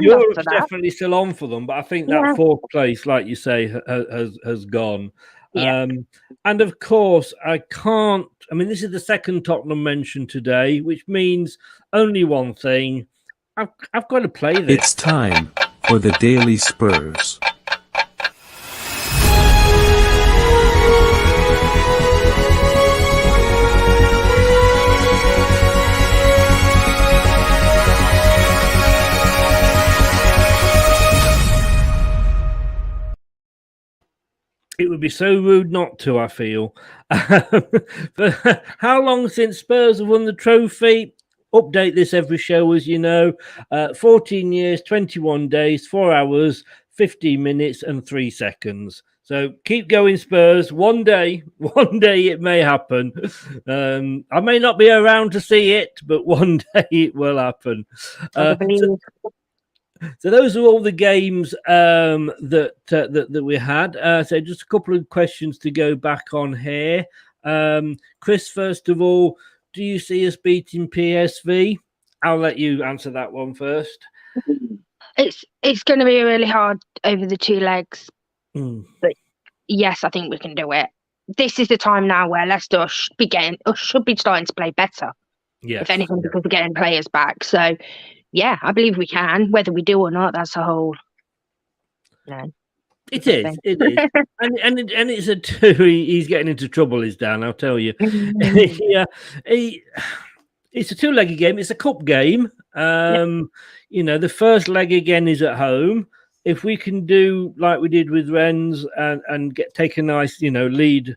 Europe's definitely still on for them, but I think that 4th place, like you say, has gone. And of course, I mean, this is the second Tottenham mention today, which means only one thing. I've got to play this. It's time for the Daily Spurs. It would be so rude not to, I feel. But how long since Spurs have won the trophy? Update this every show, as you know. 14 years, 21 days, 4 hours, 15 minutes and 3 seconds. So keep going, Spurs. One day it may happen. I may not be around to see it, but one day it will happen. So those are all the games that we had. So just a couple of questions to go back on here. Chris, first of all, do you see us beating PSV? I'll let you answer that one first. It's going to be really hard over the 2 legs. But yes, I think we can do it. This is the time now where Leicester should be starting to play better. Yes. If anything, because we're getting players back. So yeah, I believe we can. Whether we do or not, that's a whole. It is. and it's a 2. He's getting into trouble, is Dan, I'll tell you. It's a 2-legged game. It's a cup game. The first leg again is at home. If we can do like we did with Rennes and take a nice, lead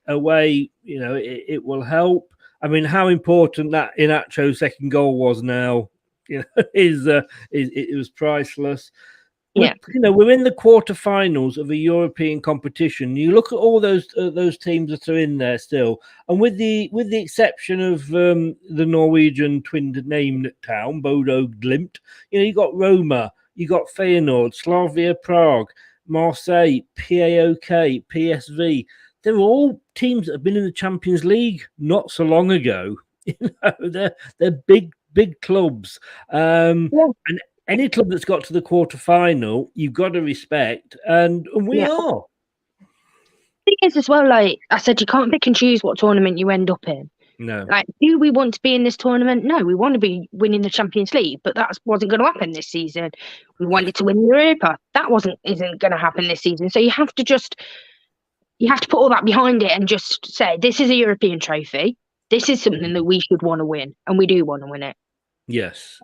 away, it will help. I mean, how important that Inacho second goal was now. It was priceless. Yeah, we're in the quarterfinals of a European competition. You look at all those teams that are in there still, and with the exception of the Norwegian twin-named town, Bodo Glimt, you got Roma, you got Feyenoord, Slavia Prague, Marseille, PAOK, PSV. they're all teams that have been in the Champions League not so long ago. They're big clubs, and any club that's got to the quarter-final, you've got to respect, and we are. The thing is, as well, like I said, you can't pick and choose what tournament you end up in. No. Like, do we want to be in this tournament? No, we want to be winning the Champions League, but that wasn't going to happen this season. We wanted to win Europa. That isn't going to happen this season. So you have to put all that behind it and just say, this is a European trophy. This is something that we should want to win, and we do want to win it. Yes.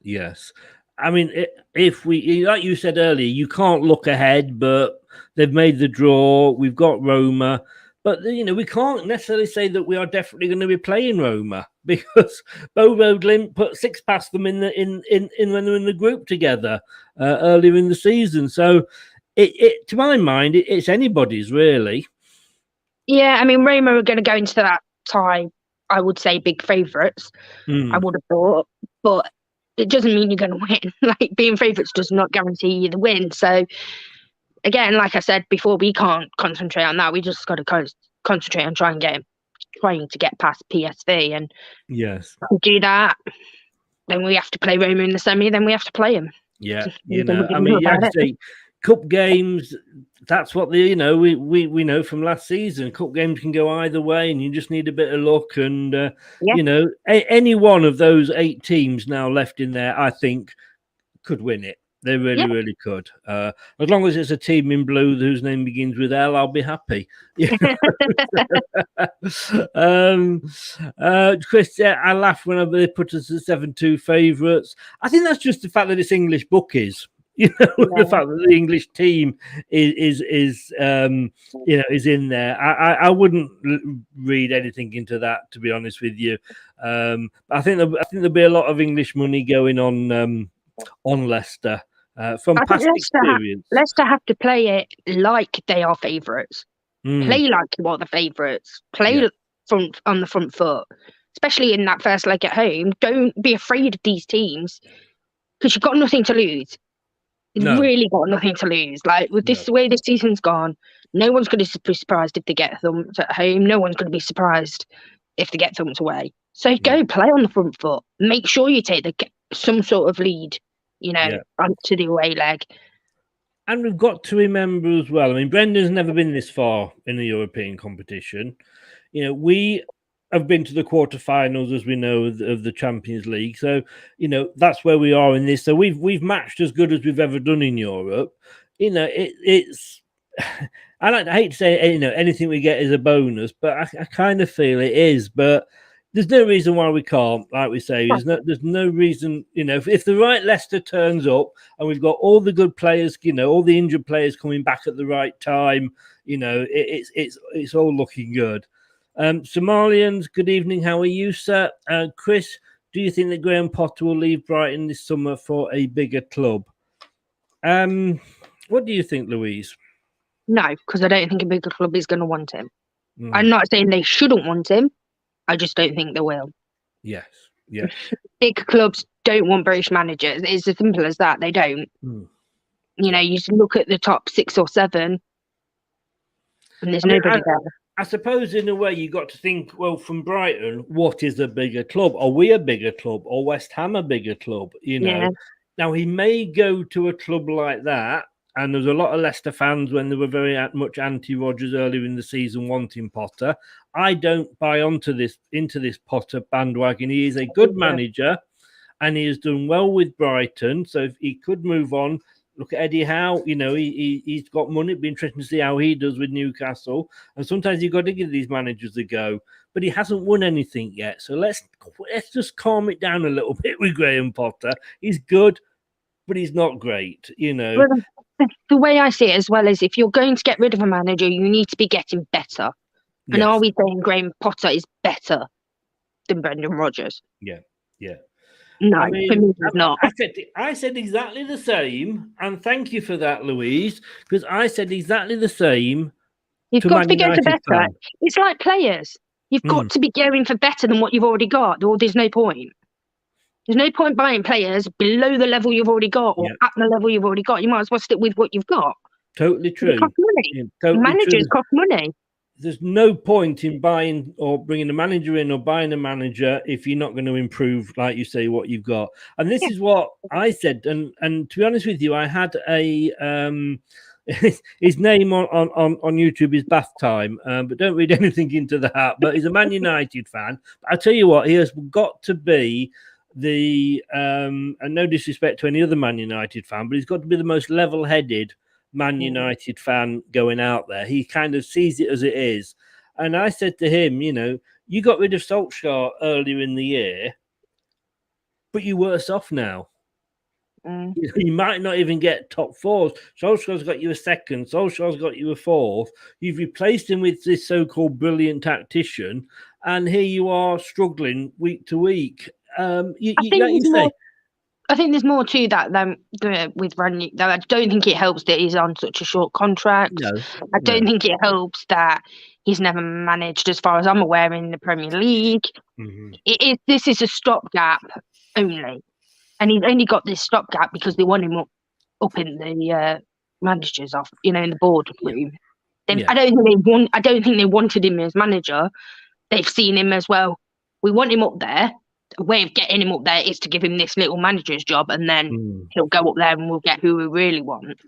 I mean, if we, like you said earlier, you can't look ahead, but they've made the draw. We've got Roma. But, we can't necessarily say that we are definitely going to be playing Roma because Bobo Glimt put 6 past them in when they're in the group together earlier in the season. So, to my mind, it's anybody's, really. Yeah, I mean, Roma are going to go into that tie, I would say, big favourites. I would have thought. But it doesn't mean you're going to win. Like, being favourites does not guarantee you the win. So, again, like I said before, we can't concentrate on that. We just got to concentrate on trying to get past PSV, and do that. Then we have to play Roma in the semi. Then we have to play them. Yeah, I mean, you have to say, cup games. That's what we know from last season. Cup games can go either way, and you just need a bit of luck. And any one of those 8 teams now left in there, I think, could win it. They really could. As long as it's a team in blue whose name begins with L, I'll be happy. Chris, I laugh whenever they put us as 7-2 favourites. I think that's just the fact that it's English bookies. The fact that the English team is in there. I wouldn't read anything into that, to be honest with you. I think there'll be a lot of English money going on Leicester. From past experience, Leicester have to play it like they are favourites. Play like you are the favourites. Play on the front foot, especially in that first leg at home. Don't be afraid of these teams because you've got nothing to lose. You've really got nothing to lose. Like with the way this season's gone, no one's going to be surprised if they get thumped at home. No one's going to be surprised if they get thumped away. So go play on the front foot. Make sure you take some sort of lead. Onto the away leg. And we've got to remember as well, I mean, Brendan's never been this far in the European competition. We have been to the quarterfinals, as we know, of the Champions League. So, that's where we are in this. So we've matched as good as we've ever done in Europe. It's... I hate to say, anything we get is a bonus, but I kind of feel it is. But there's no reason why we can't, like we say. There's no reason, if the right Leicester turns up and we've got all the good players, all the injured players coming back at the right time, it's all looking good. Somalians, good evening. How are you, sir? Chris, do you think that Graham Potter will leave Brighton this summer for a bigger club? What do you think, Louise? No, because I don't think a bigger club is going to want him. I'm not saying they shouldn't want him. I just don't think they will. Yes. Big clubs don't want British managers. It's as simple as that. They don't. You just look at the top 6 or 7, and there's nobody there. I suppose in a way you got to think, well, from Brighton, what is a bigger club? Are we a bigger club? Or West Ham a bigger club? Now he may go to a club like that. And there's a lot of Leicester fans when they were very much anti-Rodgers earlier in the season wanting Potter. I don't buy into this Potter bandwagon. He is a good manager and he has done well with Brighton. So if he could move on, look at Eddie Howe. He's got money. It'd be interesting to see how he does with Newcastle. And sometimes you've got to give these managers a go. But he hasn't won anything yet. So let's just calm it down a little bit with Graham Potter. He's good, but he's not great, Well, the way I see it as well is if you're going to get rid of a manager, you need to be getting better. And are we saying Graham Potter is better than Brendan Rodgers? Yeah. No, for me, he's not. I said exactly the same, and thank you for that, Louise, because I said exactly the same. You've got to be going for better. It's like players. You've got to be going for better than what you've already got, or there's no point. There's no point buying players below the level you've already got or at the level you've already got. You might as well stick with what you've got. Totally true. It costs money. Managers cost money. there's no point in buying or bringing a manager in or buying a manager if you're not going to improve, like you say, what you've got. And this is what I said. And to be honest with you, I had a his name on YouTube is Bath Time, but don't read anything into that. But he's a Man United fan. But I tell you what, he has got to be the and no disrespect to any other Man United fan, but he's got to be the most level-headed Man United fan going out there. He kind of sees it as it is. And I said to him, you got rid of Solskjaer earlier in the year, but you're worse off now. You might not even get top fours. Solskjaer's got you a second. Solskjaer's got you a fourth. You've replaced him with this so-called brilliant tactician, and here you are struggling week to week. I think there's more to that than with Ranić. I don't think it helps that he's on such a short contract. I don't think it helps that he's never managed, as far as I'm aware, in the Premier League. This is a stopgap only, and he's only got this stopgap because they want him up in the managers off, in the boardroom. I don't think they wanted him as manager. They've seen him as, well, we want him up there. A way of getting him up there is to give him this little manager's job, and then he'll go up there and we'll get who we really want.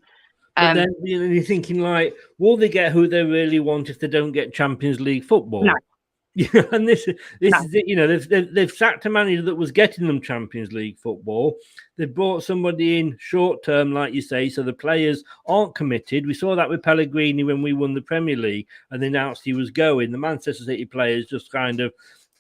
But then you're thinking, like, will they get who they really want if they don't get Champions League football? No. And this is it. They've sacked a manager that was getting them Champions League football. They've brought somebody in short term, like you say, so the players aren't committed. We saw that with Pellegrini when we won the Premier League and they announced he was going. The Manchester City players just kind of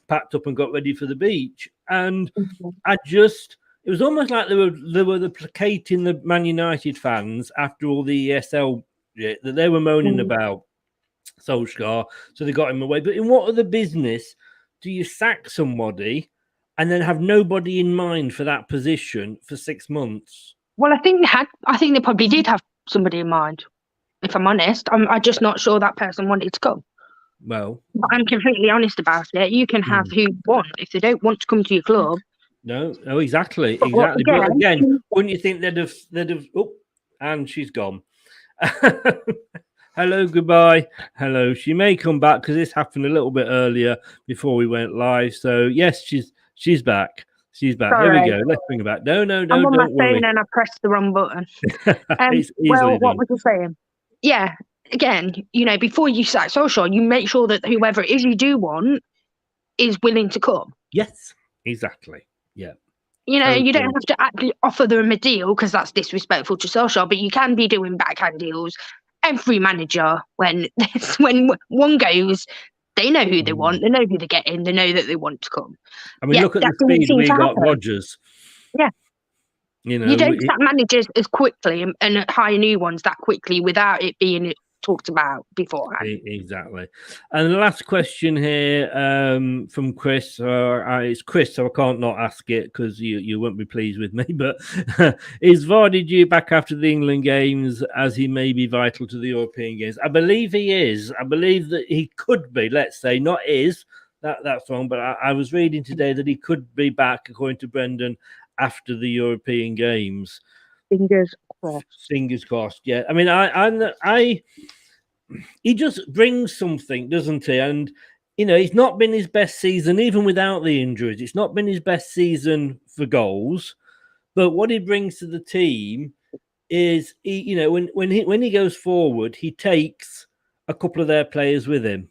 packed up and got ready for the beach. And it was almost like they were placating the Man United fans after all the ESL that they were moaning about Solskjaer, so they got him away. But in what other business do you sack somebody and then have nobody in mind for that position for 6 months? Well, I think they probably did have somebody in mind. If I'm honest, I'm just not sure that person wanted to come. Well, but I'm completely honest about it. You can have who you want. If they don't want to come to your club, no, exactly. But again, wouldn't you think they'd have? Oh, and she's gone. Hello, goodbye. Hello. She may come back because this happened a little bit earlier before we went live. So yes, she's back. She's back. Sorry. There we go. Let's bring her back. No, I'm on don't my worry. phone and I pressed the wrong button. What was I saying? Yeah. Again, before you sack Solskjaer, you make sure that whoever it is you do want is willing to come. Yes, exactly. Yeah. You don't have to actually offer them a deal because that's disrespectful to Solskjaer, but you can be doing backhand deals. Every manager, when one goes, they know who they want, they know who they're getting, they know that they want to come. I mean, look at the speed we got Rodgers. Yeah. You don't sack managers as quickly and hire new ones that quickly without it being talked about beforehand. Exactly. And the last question here from Chris. It's Chris, so I can't not ask it because you won't be pleased with me. But is Vardy due back after the England games, as he may be vital to the European games? I believe he is. I believe that he could be. Let's say not is. That's wrong. But I was reading today that he could be back, according to Brendan, after the European games. Fingers crossed. Fingers crossed. Yeah. I mean, he just brings something, doesn't he? And it's not been his best season, even without the injuries. It's not been his best season for goals. But what he brings to the team is, when he goes forward, he takes a couple of their players with him.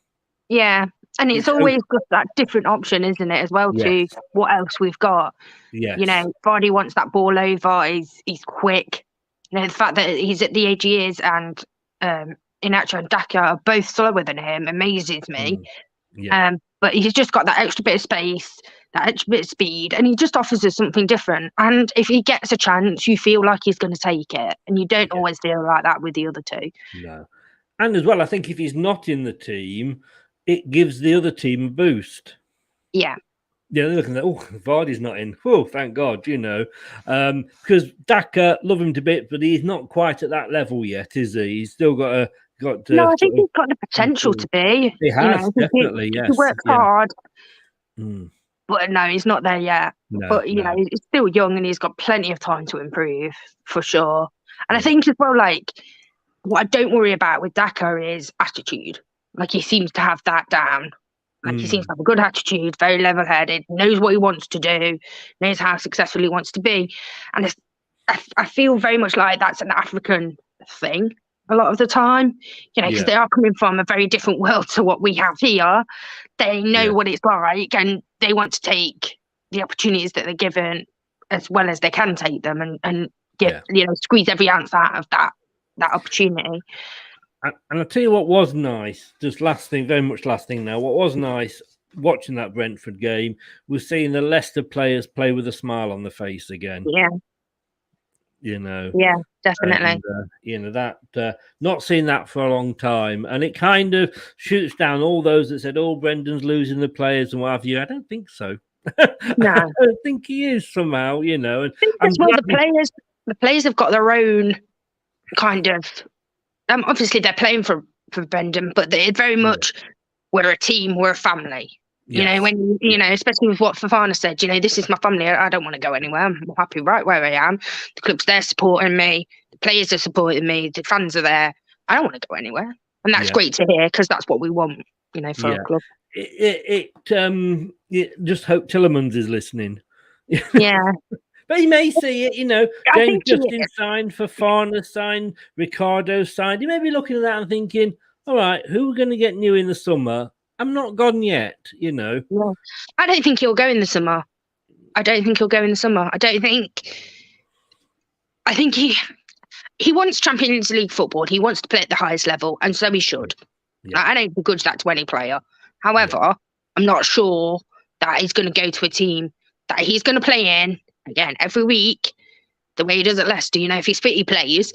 Yeah. And it's always got that different option, isn't it, as well, to what else we've got. Yes. Vardy wants that ball over. He's quick. The fact that he's at the age he is and Inacho and Daka are both slower than him amazes me. But he's just got that extra bit of space, that extra bit of speed, and he just offers us something different. And if he gets a chance, you feel like he's going to take it. And you don't always feel like that with the other two. No. And as well, I think if he's not in the team, it gives the other team a boost. Yeah. Yeah, they're looking at, Vardy's not in. Oh, thank God, because Daka, love him to bits, but he's not quite at that level yet, is he? He's still got to. No, I think he's got the potential to be. He has, definitely, yes. He works hard. But no, he's not there yet. But, he's still young and he's got plenty of time to improve, for sure. And I think as well, what I don't worry about with Daka is attitude. Like he seems to have that down. Like he seems to have a good attitude, very level-headed, knows what he wants to do, knows how successful he wants to be. And I feel very much like that's an African thing a lot of the time, because they are coming from a very different world to what we have here. They know what it's like, and they want to take the opportunities that they're given as well as they can take them, and get squeeze every ounce out of that opportunity. And I'll tell you what was nice, just last thing, very much last thing now, what was nice watching that Brentford game was seeing the Leicester players play with a smile on their face again. Yeah. Yeah, definitely. And, that not seen that for a long time. And it kind of shoots down all those that said, Brendan's losing the players and what have you. I don't think so. No. I don't think he is somehow, And the players have got their own kind of... obviously, they're playing for Brendan, but they're very much, we're a team, we're a family. Yes. When especially with what Fafana said, this is my family. I don't want to go anywhere. I'm happy right where I am. The club's there supporting me. The players are supporting me. The fans are there. I don't want to go anywhere, and that's great to hear because that's what we want. For our club. Just hope Tillemans is listening. Yeah. But he may see it, James Justin signed, Fafana signed, Ricardo signed. He may be looking at that and thinking, all right, who are we going to get new in the summer? I'm not gone yet, Yeah. I don't think he'll go in the summer. I think he wants Champions League football. He wants to play at the highest level, and so he should. Yeah. I don't begrudge that to any player. However, I'm not sure that he's going to go to a team that he's going to play in, again, every week, the way he does at Leicester. If he's fit, he plays.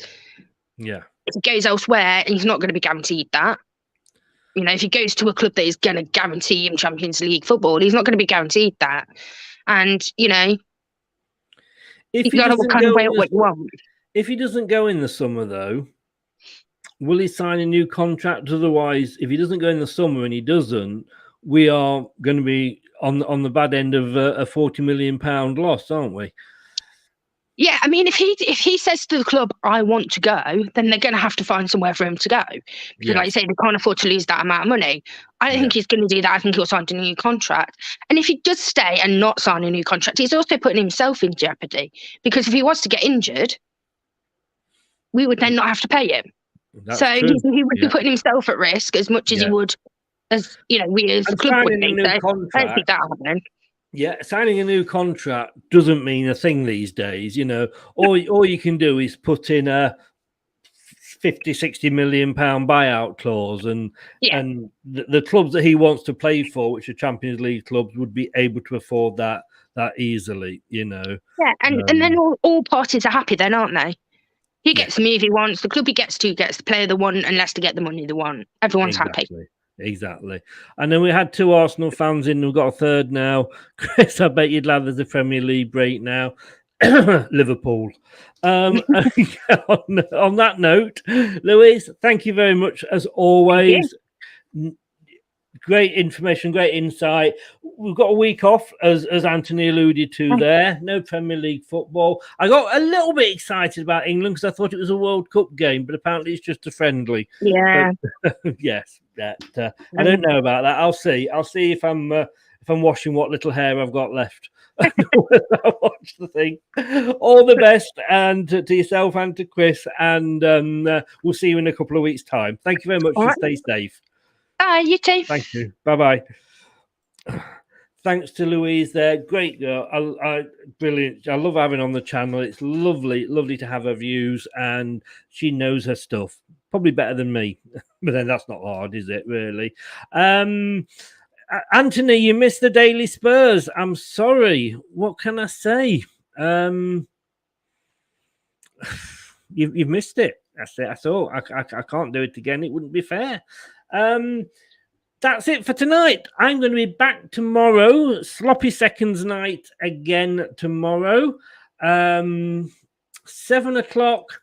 Yeah. If he goes elsewhere, he's not going to be guaranteed that. If he goes to a club that is going to guarantee him Champions League football, he's not going to be guaranteed that. And, if you've got to kind of weigh up what you want. If he doesn't go in the summer, though, will he sign a new contract? Otherwise, if he doesn't go in the summer and he doesn't, we are going to be on the bad end of a £40 million loss, aren't we? Yeah, I mean, if he says to the club, I want to go, then they're going to have to find somewhere for him to go. Because like you say, they can't afford to lose that amount of money. I don't think he's going to do that. I think he'll sign a new contract. And if he does stay and not sign a new contract, he's also putting himself in jeopardy. Because if he wants to get injured, we would then not have to pay him. That's so true. He would be putting himself at risk as much as he would, as we as the club would be. So I don't think that happening. Yeah, signing a new contract doesn't mean a thing these days, All you can do is put in a 50-60 million pound buyout clause, and the clubs that he wants to play for, which are Champions League clubs, would be able to afford that easily, Yeah, and then all parties are happy then, aren't they? He gets the move he wants, the club he gets to gets the player they want, and Leicester get the money they want. Everyone's happy. Exactly. And then we had 2 Arsenal fans in. We've got a third now. Chris, I bet you'd love there's a Premier League break now. Liverpool. On that note, Louise, thank you very much as always. Great information, great insight. We've got a week off, as Anthony alluded to there. No Premier League football. I got a little bit excited about England because I thought it was a World Cup game, but apparently it's just a friendly. Yeah. But, yes. I don't know about that. I'll see. I'll see if I'm washing what little hair I've got left. I'll watch the thing. All the best, and to yourself and to Chris, and we'll see you in a couple of weeks' time. Thank you very much. And stay safe. Bye, you too. Thank you. Bye-bye. Thanks to Louise there. Great girl. Brilliant. I love having on the channel. It's lovely to have her views, and she knows her stuff. Probably better than me. But then that's not hard, is it, really? Anthony, you missed the Daily Spurs. I'm sorry. What can I say? You've missed it. That's it. That's all. I can't do it again. It wouldn't be fair. That's it for tonight. I'm going to be back tomorrow. Sloppy seconds night again tomorrow. 7 o'clock.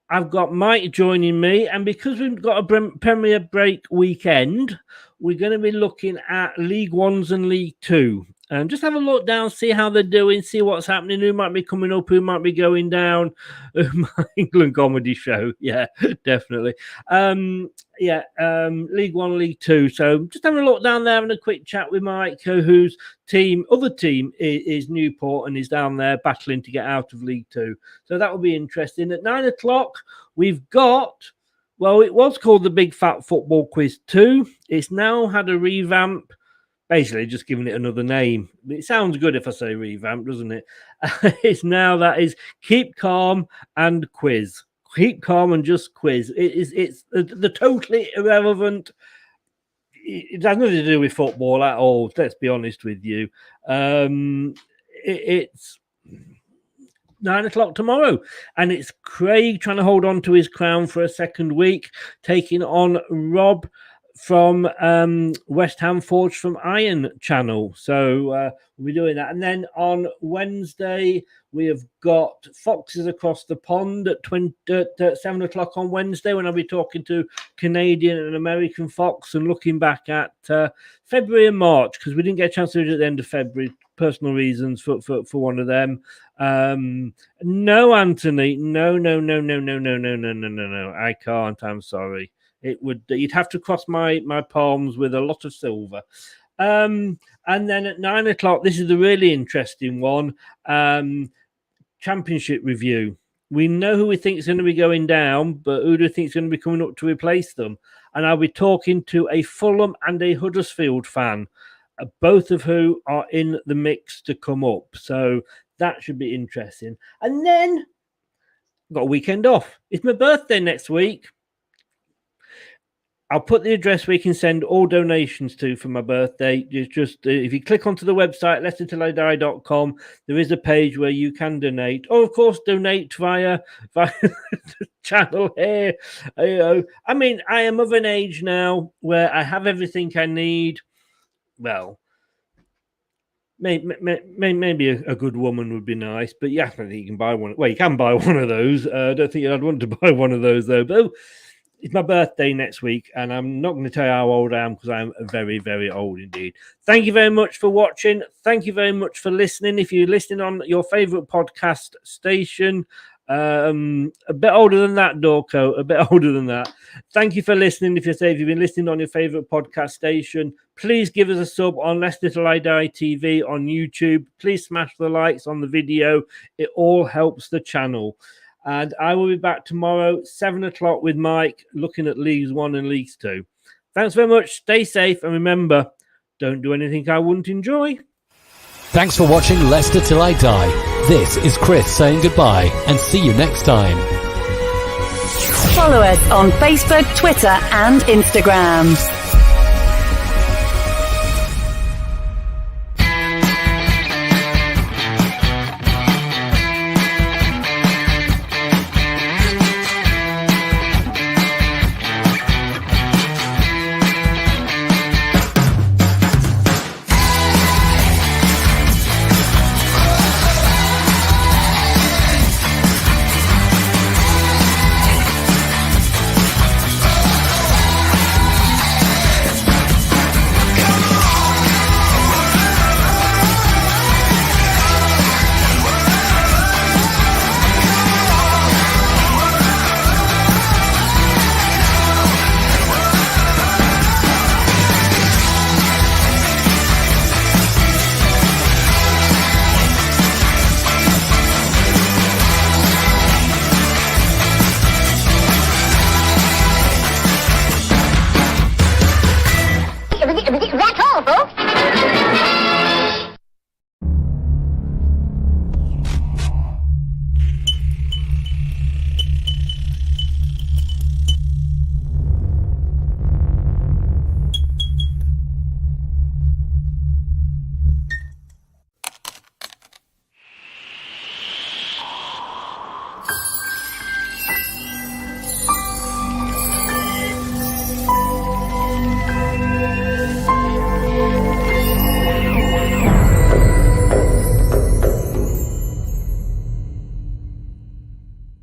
I've got Mike joining me, and because we've got a Premier Break weekend, we're going to be looking at League Ones and League Two. and just have a look down, see how they're doing, see what's happening, who might be coming up, who might be going down. England comedy show, yeah, definitely. League One, League Two. So just having a look down there, having a quick chat with Mike, whose other team is Newport, and is down there battling to get out of League Two. So that will be interesting. At 9 o'clock, we've got, well, it was called the Big Fat Football Quiz 2. It's now had a revamp. Basically, just giving it another name. It sounds good if I say revamp, doesn't it? It's now that is Keep Calm and Quiz. Keep Calm and just Quiz. It's the totally irrelevant. It has nothing to do with football at all. Let's be honest with you. It's 9 o'clock tomorrow, and it's Craig trying to hold on to his crown for a second week, taking on Rob from West Ham Forged from Iron channel. So we'll be doing that. And then on Wednesday, we have got Foxes Across the Pond at 7 o'clock on Wednesday, when I'll be talking to Canadian and American Fox and looking back at February and March, because we didn't get a chance to do it at the end of February, personal reasons for one of them. No, Anthony, no, I can't, I'm sorry. You'd have to cross my palms with a lot of silver. And then at 9 o'clock, this is the really interesting one. Championship review. We know who we think is going to be going down, but who do we think is going to be coming up to replace them? And I'll be talking to a Fulham and a Huddersfield fan, both of who are in the mix to come up. So that should be interesting. And then I've got a weekend off. It's my birthday next week. I'll put the address where you can send all donations to for my birthday. Just if you click onto the website, ltid.com, there is a page where you can donate. Or, of course, donate via the channel here. I mean, I am of an age now where I have everything I need. Well, maybe a good woman would be nice, but yeah, I don't think you can buy one. Well, you can buy one of those. I don't think I'd want to buy one of those, though. But it's my birthday next week, and I'm not going to tell you how old I am, because I'm very, very old indeed. Thank you very much for watching. Thank you very much for listening. If you're listening on your favourite podcast station, a bit older than that, Dorco, a bit older than that. Thank you for listening. If you've been listening on your favourite podcast station, please give us a sub on LTIDtv on YouTube. Please smash the likes on the video. It all helps the channel. And I will be back tomorrow, 7 o'clock, with Mike, looking at Leagues 1 and Leagues 2. Thanks very much. Stay safe. And remember, don't do anything I wouldn't enjoy. Thanks for watching Leicester Till I Die. This is Chris saying goodbye, and see you next time. Follow us on Facebook, Twitter and Instagram.